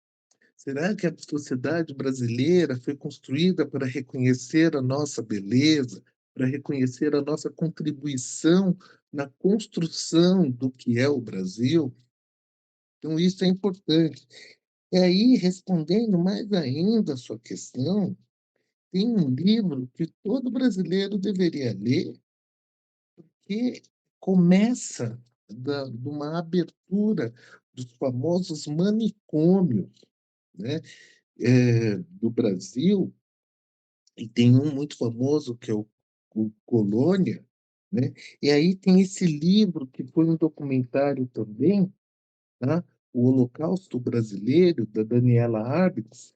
Será que a sociedade brasileira foi construída para reconhecer a nossa beleza, para reconhecer a nossa contribuição na construção do que é o Brasil? Então, isso é importante. E aí, respondendo mais ainda a sua questão, tem um livro que todo brasileiro deveria ler, que começa de uma abertura dos famosos manicômios, né, do Brasil, e tem um muito famoso que é o Colônia, né? E aí tem esse livro que foi um documentário também, tá? O Holocausto Brasileiro, da Daniela Arbitz,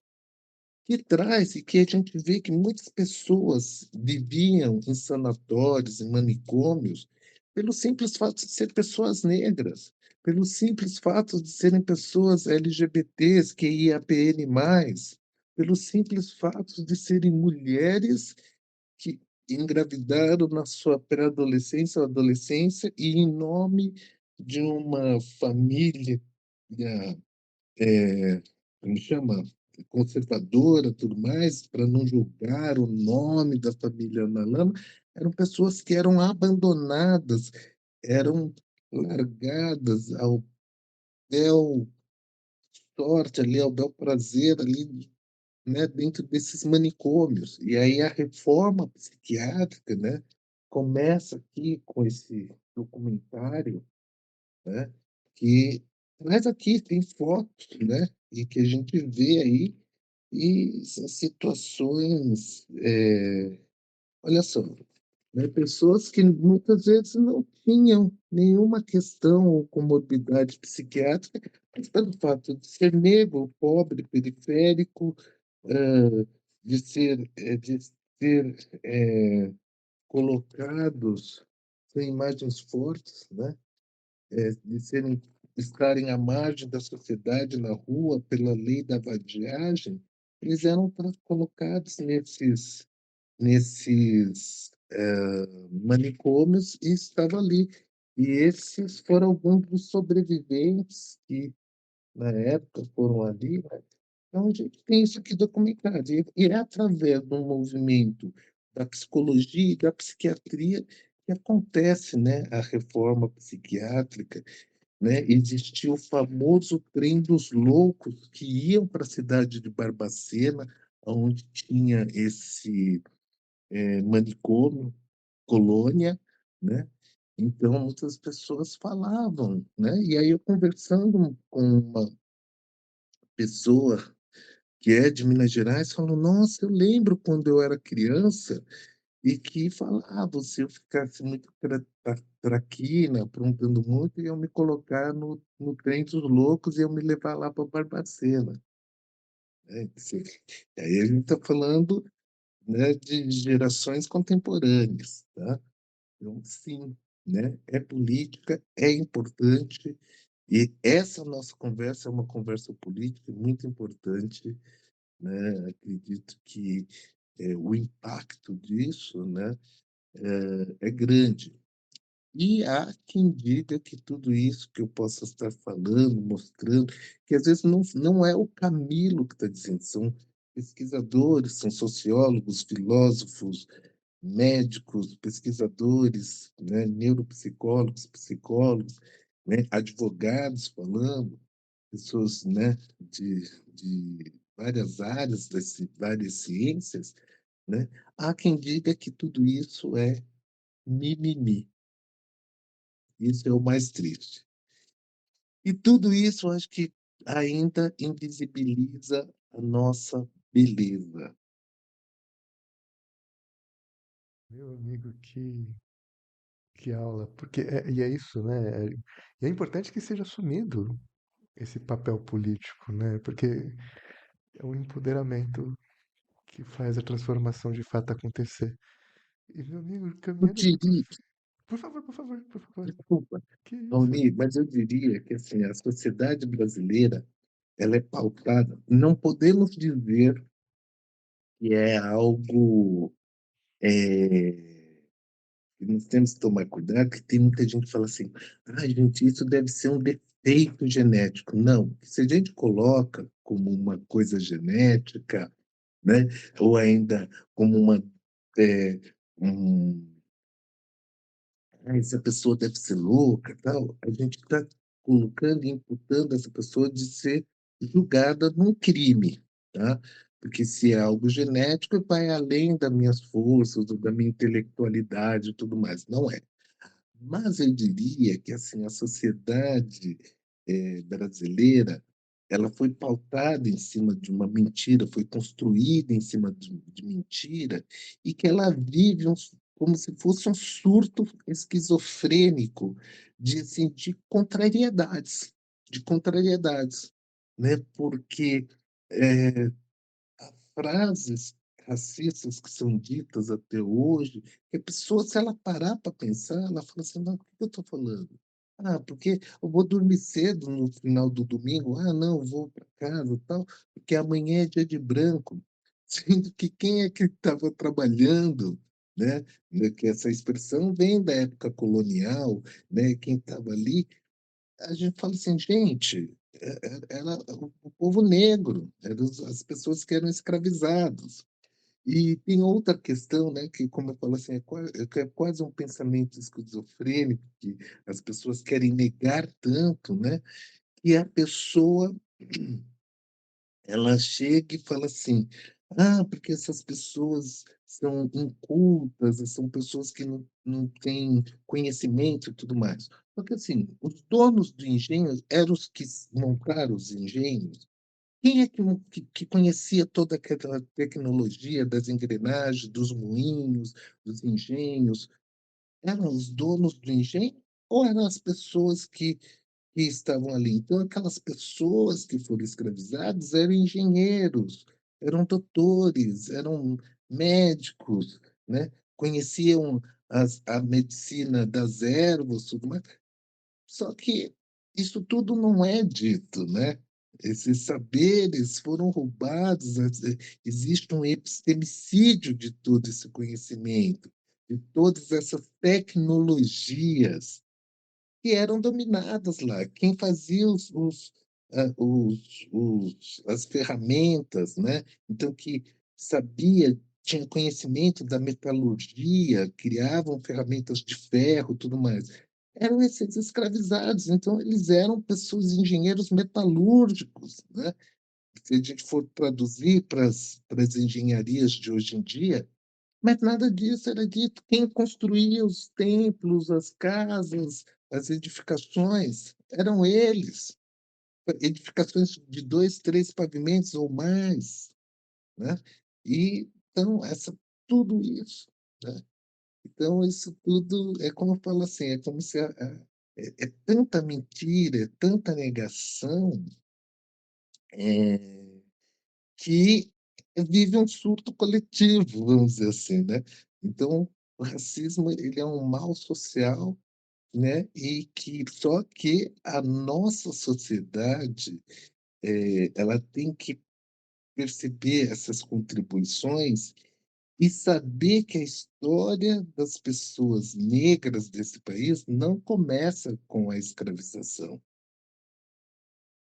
que traz e que a gente vê que muitas pessoas viviam em sanatórios, em manicômios, pelo simples fato de ser pessoas negras, pelo simples fato de serem pessoas LGBTs, QIAPN+, pelo simples fato de serem mulheres que engravidaram na sua pré-adolescência ou adolescência e em nome de uma família como chama? Conservadora, tudo mais, para não julgar o nome da família na lama, eram pessoas que eram abandonadas, eram largadas ao bel sorte ali, ao bel prazer ali, né, dentro desses manicômios. E aí a reforma psiquiátrica, né, começa aqui com esse documentário, né, que traz aqui, tem fotos, né, e que a gente vê aí, e são situações, olha só, né, pessoas que muitas vezes não tinham nenhuma questão ou comorbidade psiquiátrica, mas pelo fato de ser negro, pobre, periférico, de ser colocados sem imagens fortes, né? De estarem à margem da sociedade na rua pela lei da vadiagem, eles eram colocados nesses manicômios e estavam ali. E esses foram alguns dos sobreviventes que, na época, foram ali, né? Então, a gente tem isso aqui documentado. E é através do movimento da psicologia e da psiquiatria que acontece, né, a reforma psiquiátrica, né? Existia o famoso trem dos loucos que iam para a cidade de Barbacena, onde tinha esse manicômio, colônia, né? Então, muitas pessoas falavam, né? E aí eu conversando com uma pessoa que é de Minas Gerais, falou, nossa, eu lembro quando eu era criança e que falava, se eu ficasse muito traquina, aprontando muito, iam me colocar no trem dos loucos e iam me levar lá para Barbacena. Né? Aí a gente está falando, né, de gerações contemporâneas, tá? Então, sim, né, é política, é importante, e essa nossa conversa é uma conversa política muito importante, né? Acredito que o impacto disso, né, é grande. E há quem diga que tudo isso que eu possa estar falando, mostrando, que às vezes não é o Camilo que está dizendo, são pesquisadores, são sociólogos, filósofos, médicos, pesquisadores, né, neuropsicólogos, psicólogos, né, advogados falando, pessoas, né, de várias áreas, várias ciências, né? Há quem diga que tudo isso é mimimi. Isso é o mais triste. E tudo isso, eu acho que ainda invisibiliza a nossa beleza. Meu amigo, que aula. Porque e é isso, né? E é importante que seja assumido esse papel político, né? Porque é o empoderamento que faz a transformação de fato acontecer. E, meu amigo, Eu caminhando aqui diria, por favor, por favor, por favor. desculpa, Que isso? Almir, mas eu diria que assim, a sociedade brasileira ela é pautada. Não podemos dizer que é algo que nós temos que tomar cuidado, que tem muita gente que fala assim, ah, gente, isso deve ser um defeito genético. Não, se a gente coloca como uma coisa genética, né? Ou ainda como uma, é, um, essa pessoa deve ser louca, tal. A gente está colocando e imputando essa pessoa de ser julgada num crime, tá? Porque se é algo genético, vai além das minhas forças, da minha intelectualidade e tudo mais. Não é. Mas eu diria que assim a sociedade brasileira ela foi pautada em cima de uma mentira, foi construída em cima de mentira, e que ela vive como se fosse um surto esquizofrênico de de contrariedades, né? Porque é, frases racistas que são ditas até hoje, que a pessoa, se ela parar para pensar, ela fala assim, não, o que eu estou falando? Ah, porque eu vou dormir cedo no final do domingo. Ah, não, eu vou para casa e tal, porque amanhã é dia de branco. Sendo que quem é que estava trabalhando, né? Que essa expressão vem da época colonial, né? Quem estava ali a gente fala assim, gente, era o povo negro, eram as pessoas que eram escravizadas. E tem outra questão, né, que, como eu falo assim, é quase um pensamento esquizofrênico, que as pessoas querem negar tanto, né, que a pessoa ela chega e fala assim: ah, porque essas pessoas são incultas, são pessoas que não têm conhecimento e tudo mais. Porque, assim, os donos do engenho eram os que montaram os engenhos. Quem é que conhecia toda aquela tecnologia das engrenagens, dos moinhos, dos engenhos? Eram os donos do engenho ou eram as pessoas que estavam ali? Então, aquelas pessoas que foram escravizadas eram engenheiros, eram doutores, eram médicos, né? Conheciam a medicina das ervas, tudo mais. Só que isso tudo não é dito, né? Esses saberes foram roubados, existe um epistemicídio de todo esse conhecimento, de todas essas tecnologias que eram dominadas lá. Quem fazia as ferramentas, né? Então, que sabia, tinha conhecimento da metalurgia, criavam ferramentas de ferro, tudo mais. Eram esses escravizados, então eles eram pessoas, engenheiros metalúrgicos, né? Se a gente for traduzir para as engenharias de hoje em dia, mas nada disso era dito. Quem construía os templos, as casas, as edificações, eram eles. Edificações de dois, três pavimentos ou mais, né? E então tudo isso, né? Então isso tudo é como eu falo assim, é como se é tanta mentira, é tanta negação, é, que vive um surto coletivo, vamos dizer assim, né? Então, o racismo ele é um mal social, né? E que só que a nossa sociedade ela tem que perceber essas contribuições e saber que a história das pessoas negras desse país não começa com a escravização,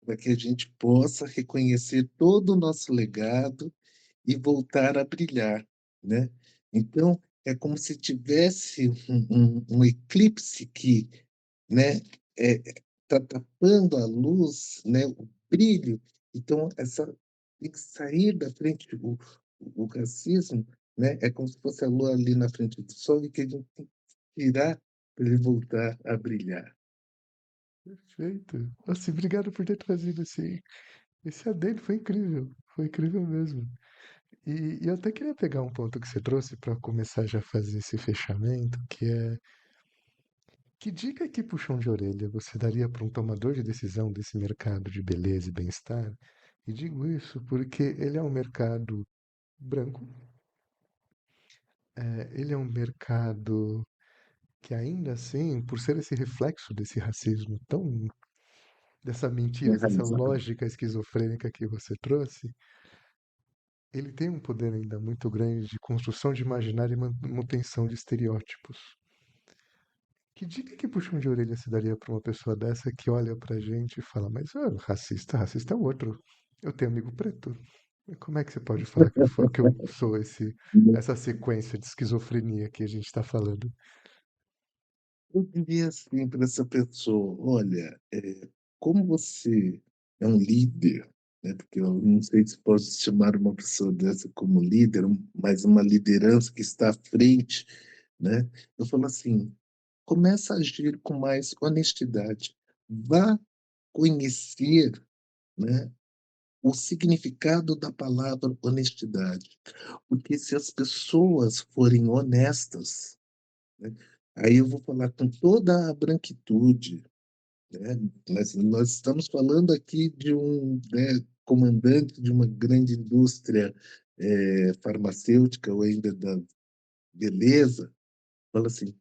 para que a gente possa reconhecer todo o nosso legado e voltar a brilhar, né? Então, é como se tivesse um eclipse que, né, tá tapando a luz, né, o brilho. Então, tem que sair da frente o racismo, né? É como se fosse a lua ali na frente do sol e que a gente tem que tirar para ele voltar a brilhar. Perfeito. Nossa, e obrigado por ter trazido esse adendo, foi incrível mesmo. E eu até queria pegar um ponto que você trouxe para começar já a fazer esse fechamento, que é que dica que puxão de orelha você daria para um tomador de decisão desse mercado de beleza e bem-estar? E digo isso porque ele é um mercado branco, ele é um mercado que ainda assim, por ser esse reflexo desse racismo tão, dessa mentira, dessa Enraizado. lógica esquizofrênica que você trouxe, ele tem um poder ainda muito grande de construção de imaginário e manutenção de estereótipos. Que dica que puxão de orelha se daria para uma pessoa dessa que olha pra gente e fala, mas racista, racista é o outro. Eu tenho amigo preto. E como é que você pode falar que eu sou essa sequência de esquizofrenia que a gente está falando? Eu diria assim para essa pessoa: "Olha, como você é um líder, né, porque eu não sei se posso chamar uma pessoa dessa como líder, mas uma liderança que está à frente, né". Eu falo assim: "Começa a agir com mais honestidade. Vá conhecer, né, o significado da palavra honestidade, porque se as pessoas forem honestas, né, aí eu vou falar com toda a branquitude, né, nós estamos falando aqui de um, né, comandante de uma grande indústria, farmacêutica ou ainda da beleza, fala assim: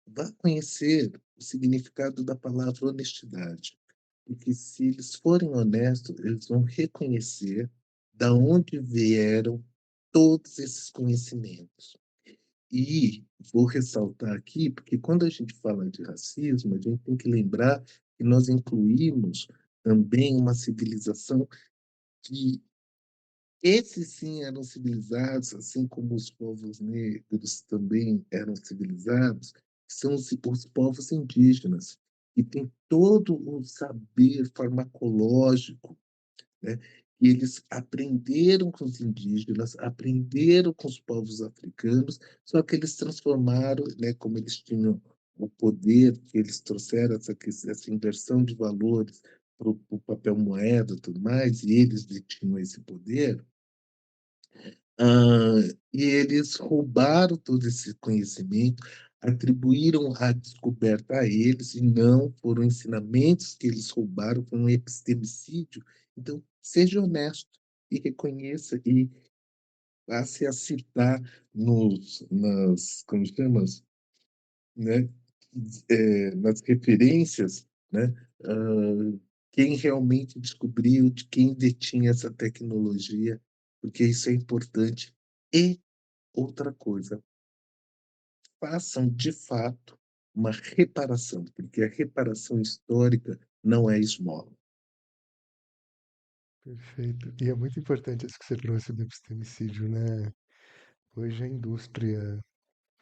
"Vá conhecer o significado da palavra honestidade, porque se eles forem honestos, eles vão reconhecer da onde vieram todos esses conhecimentos". E vou ressaltar aqui, porque quando a gente fala de racismo, a gente tem que lembrar que nós incluímos também uma civilização que esses sim eram civilizados, assim como os povos negros também eram civilizados, que são os povos indígenas, que têm todo o saber farmacológico, né, e eles aprenderam com os indígenas, aprenderam com os povos africanos, só que eles transformaram, né, como eles tinham o poder, que eles trouxeram essa inversão de valores para o papel moeda e tudo mais, e eles detinham esse poder, hã, e eles roubaram todo esse conhecimento, atribuíram a descoberta a eles e não foram ensinamentos que eles roubaram, foi um epistemicídio. Então, seja honesto e reconheça e passe a citar como chama? Né, nas referências, né, quem realmente descobriu, de quem detinha essa tecnologia, porque isso é importante. E outra coisa, façam de fato uma reparação, porque a reparação histórica não é esmola. Perfeito. E é muito importante isso que você trouxe do epistemicídio, né? Hoje a indústria,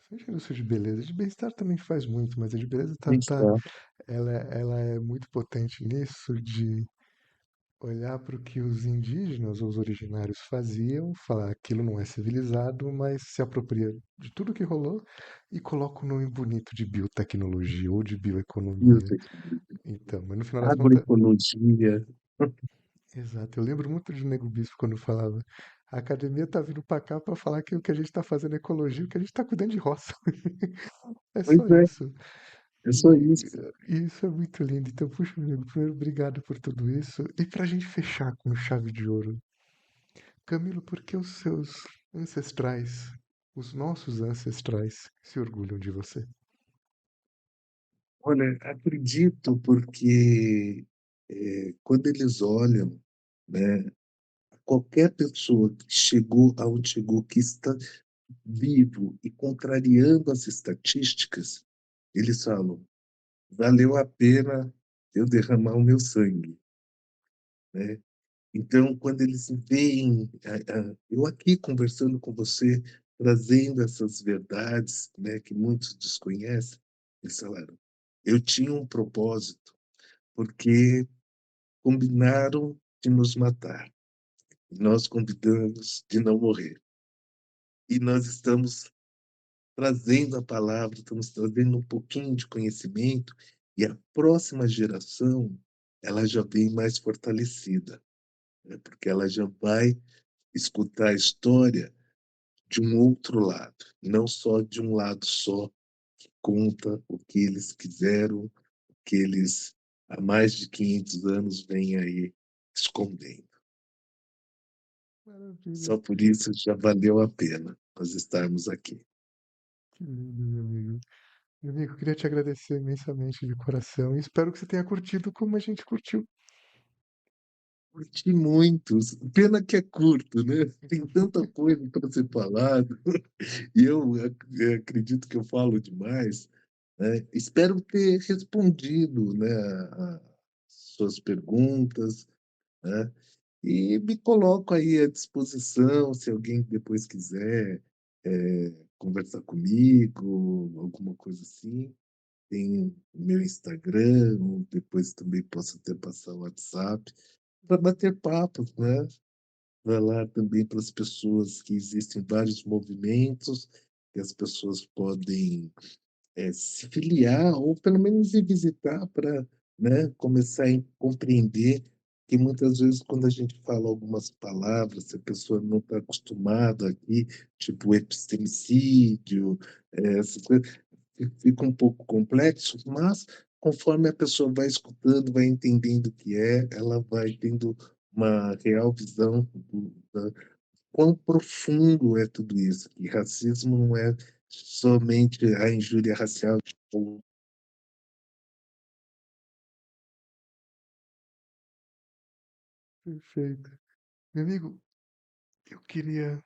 seja a indústria de beleza, de bem-estar também faz muito, mas a de beleza Está ela é muito potente nisso de olhar para o que os indígenas ou os originários faziam, falar aquilo não é civilizado, mas se apropria de tudo que rolou e coloca o nome bonito de biotecnologia ou de bioeconomia. biotecnologia, Então, mas no final das contas, agroecologia. exato. Eu lembro muito de Nego Bispo quando falava: a academia tá vindo para cá para falar que o que a gente está fazendo é ecologia, o que a gente está cuidando de roça. É Pois só é, isso. é só E, isso. e isso é muito lindo. Então, puxa, amigo, primeiro, obrigado por tudo isso. E para a gente fechar com chave de ouro, Camilo, por que os seus ancestrais, os nossos ancestrais, se orgulham de você? Olha, acredito porque, quando eles olham, né, qualquer pessoa que chegou aonde chegou, que está vivo e contrariando as estatísticas, eles falam: "Valeu a pena eu derramar o meu sangue", né. Então, quando eles veem, eu aqui conversando com você, trazendo essas verdades, né, que muitos desconhecem, eles falaram: "Eu tinha um propósito, porque combinaram de nos matar, e nós combinamos de não morrer. E nós estamos trazendo a palavra, estamos trazendo um pouquinho de conhecimento, e a próxima geração, ela já vem mais fortalecida, né, porque ela já vai escutar a história de um outro lado, não só de um lado só, que conta o que eles quiseram, o que eles há mais de 500 anos vêm aí escondendo. Maravilha. Só por isso já valeu a pena nós estarmos aqui. Que lindo, meu amigo. Meu amigo, eu queria te agradecer imensamente de coração e espero que você tenha curtido como a gente curtiu. Curti muito, pena que é curto, né, tem tanta coisa para ser falado, e eu acredito que eu falo demais, né. Espero ter respondido, né, a suas perguntas, né. E me coloco aí à disposição, se alguém depois quiser, conversar comigo, alguma coisa assim. Tem o meu Instagram, ou depois também posso até passar o WhatsApp, para bater papos, né. Falar também para as pessoas que existem vários movimentos, que as pessoas podem, se filiar ou pelo menos ir visitar para, né, começar a compreender que muitas vezes quando a gente fala algumas palavras, se a pessoa não está acostumada aqui, tipo epistemicídio, essas coisas, fica um pouco complexo, mas conforme a pessoa vai escutando, vai entendendo o que é, ela vai tendo uma real visão da quão profundo é tudo isso, que racismo não é somente a injúria racial, tipo, Perfeito. Meu amigo, eu queria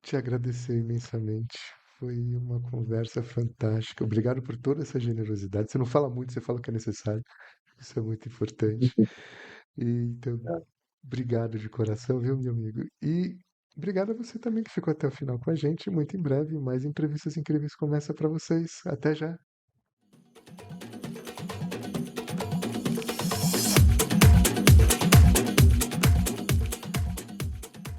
te agradecer imensamente. Foi uma conversa fantástica. Obrigado por toda essa generosidade. Você não fala muito, você fala o que é necessário. Isso é muito importante. E, então, obrigado de coração, viu, meu amigo? E obrigado a você também que ficou até o final com a gente. Muito em breve, mais entrevistas incríveis começa para vocês. Até já.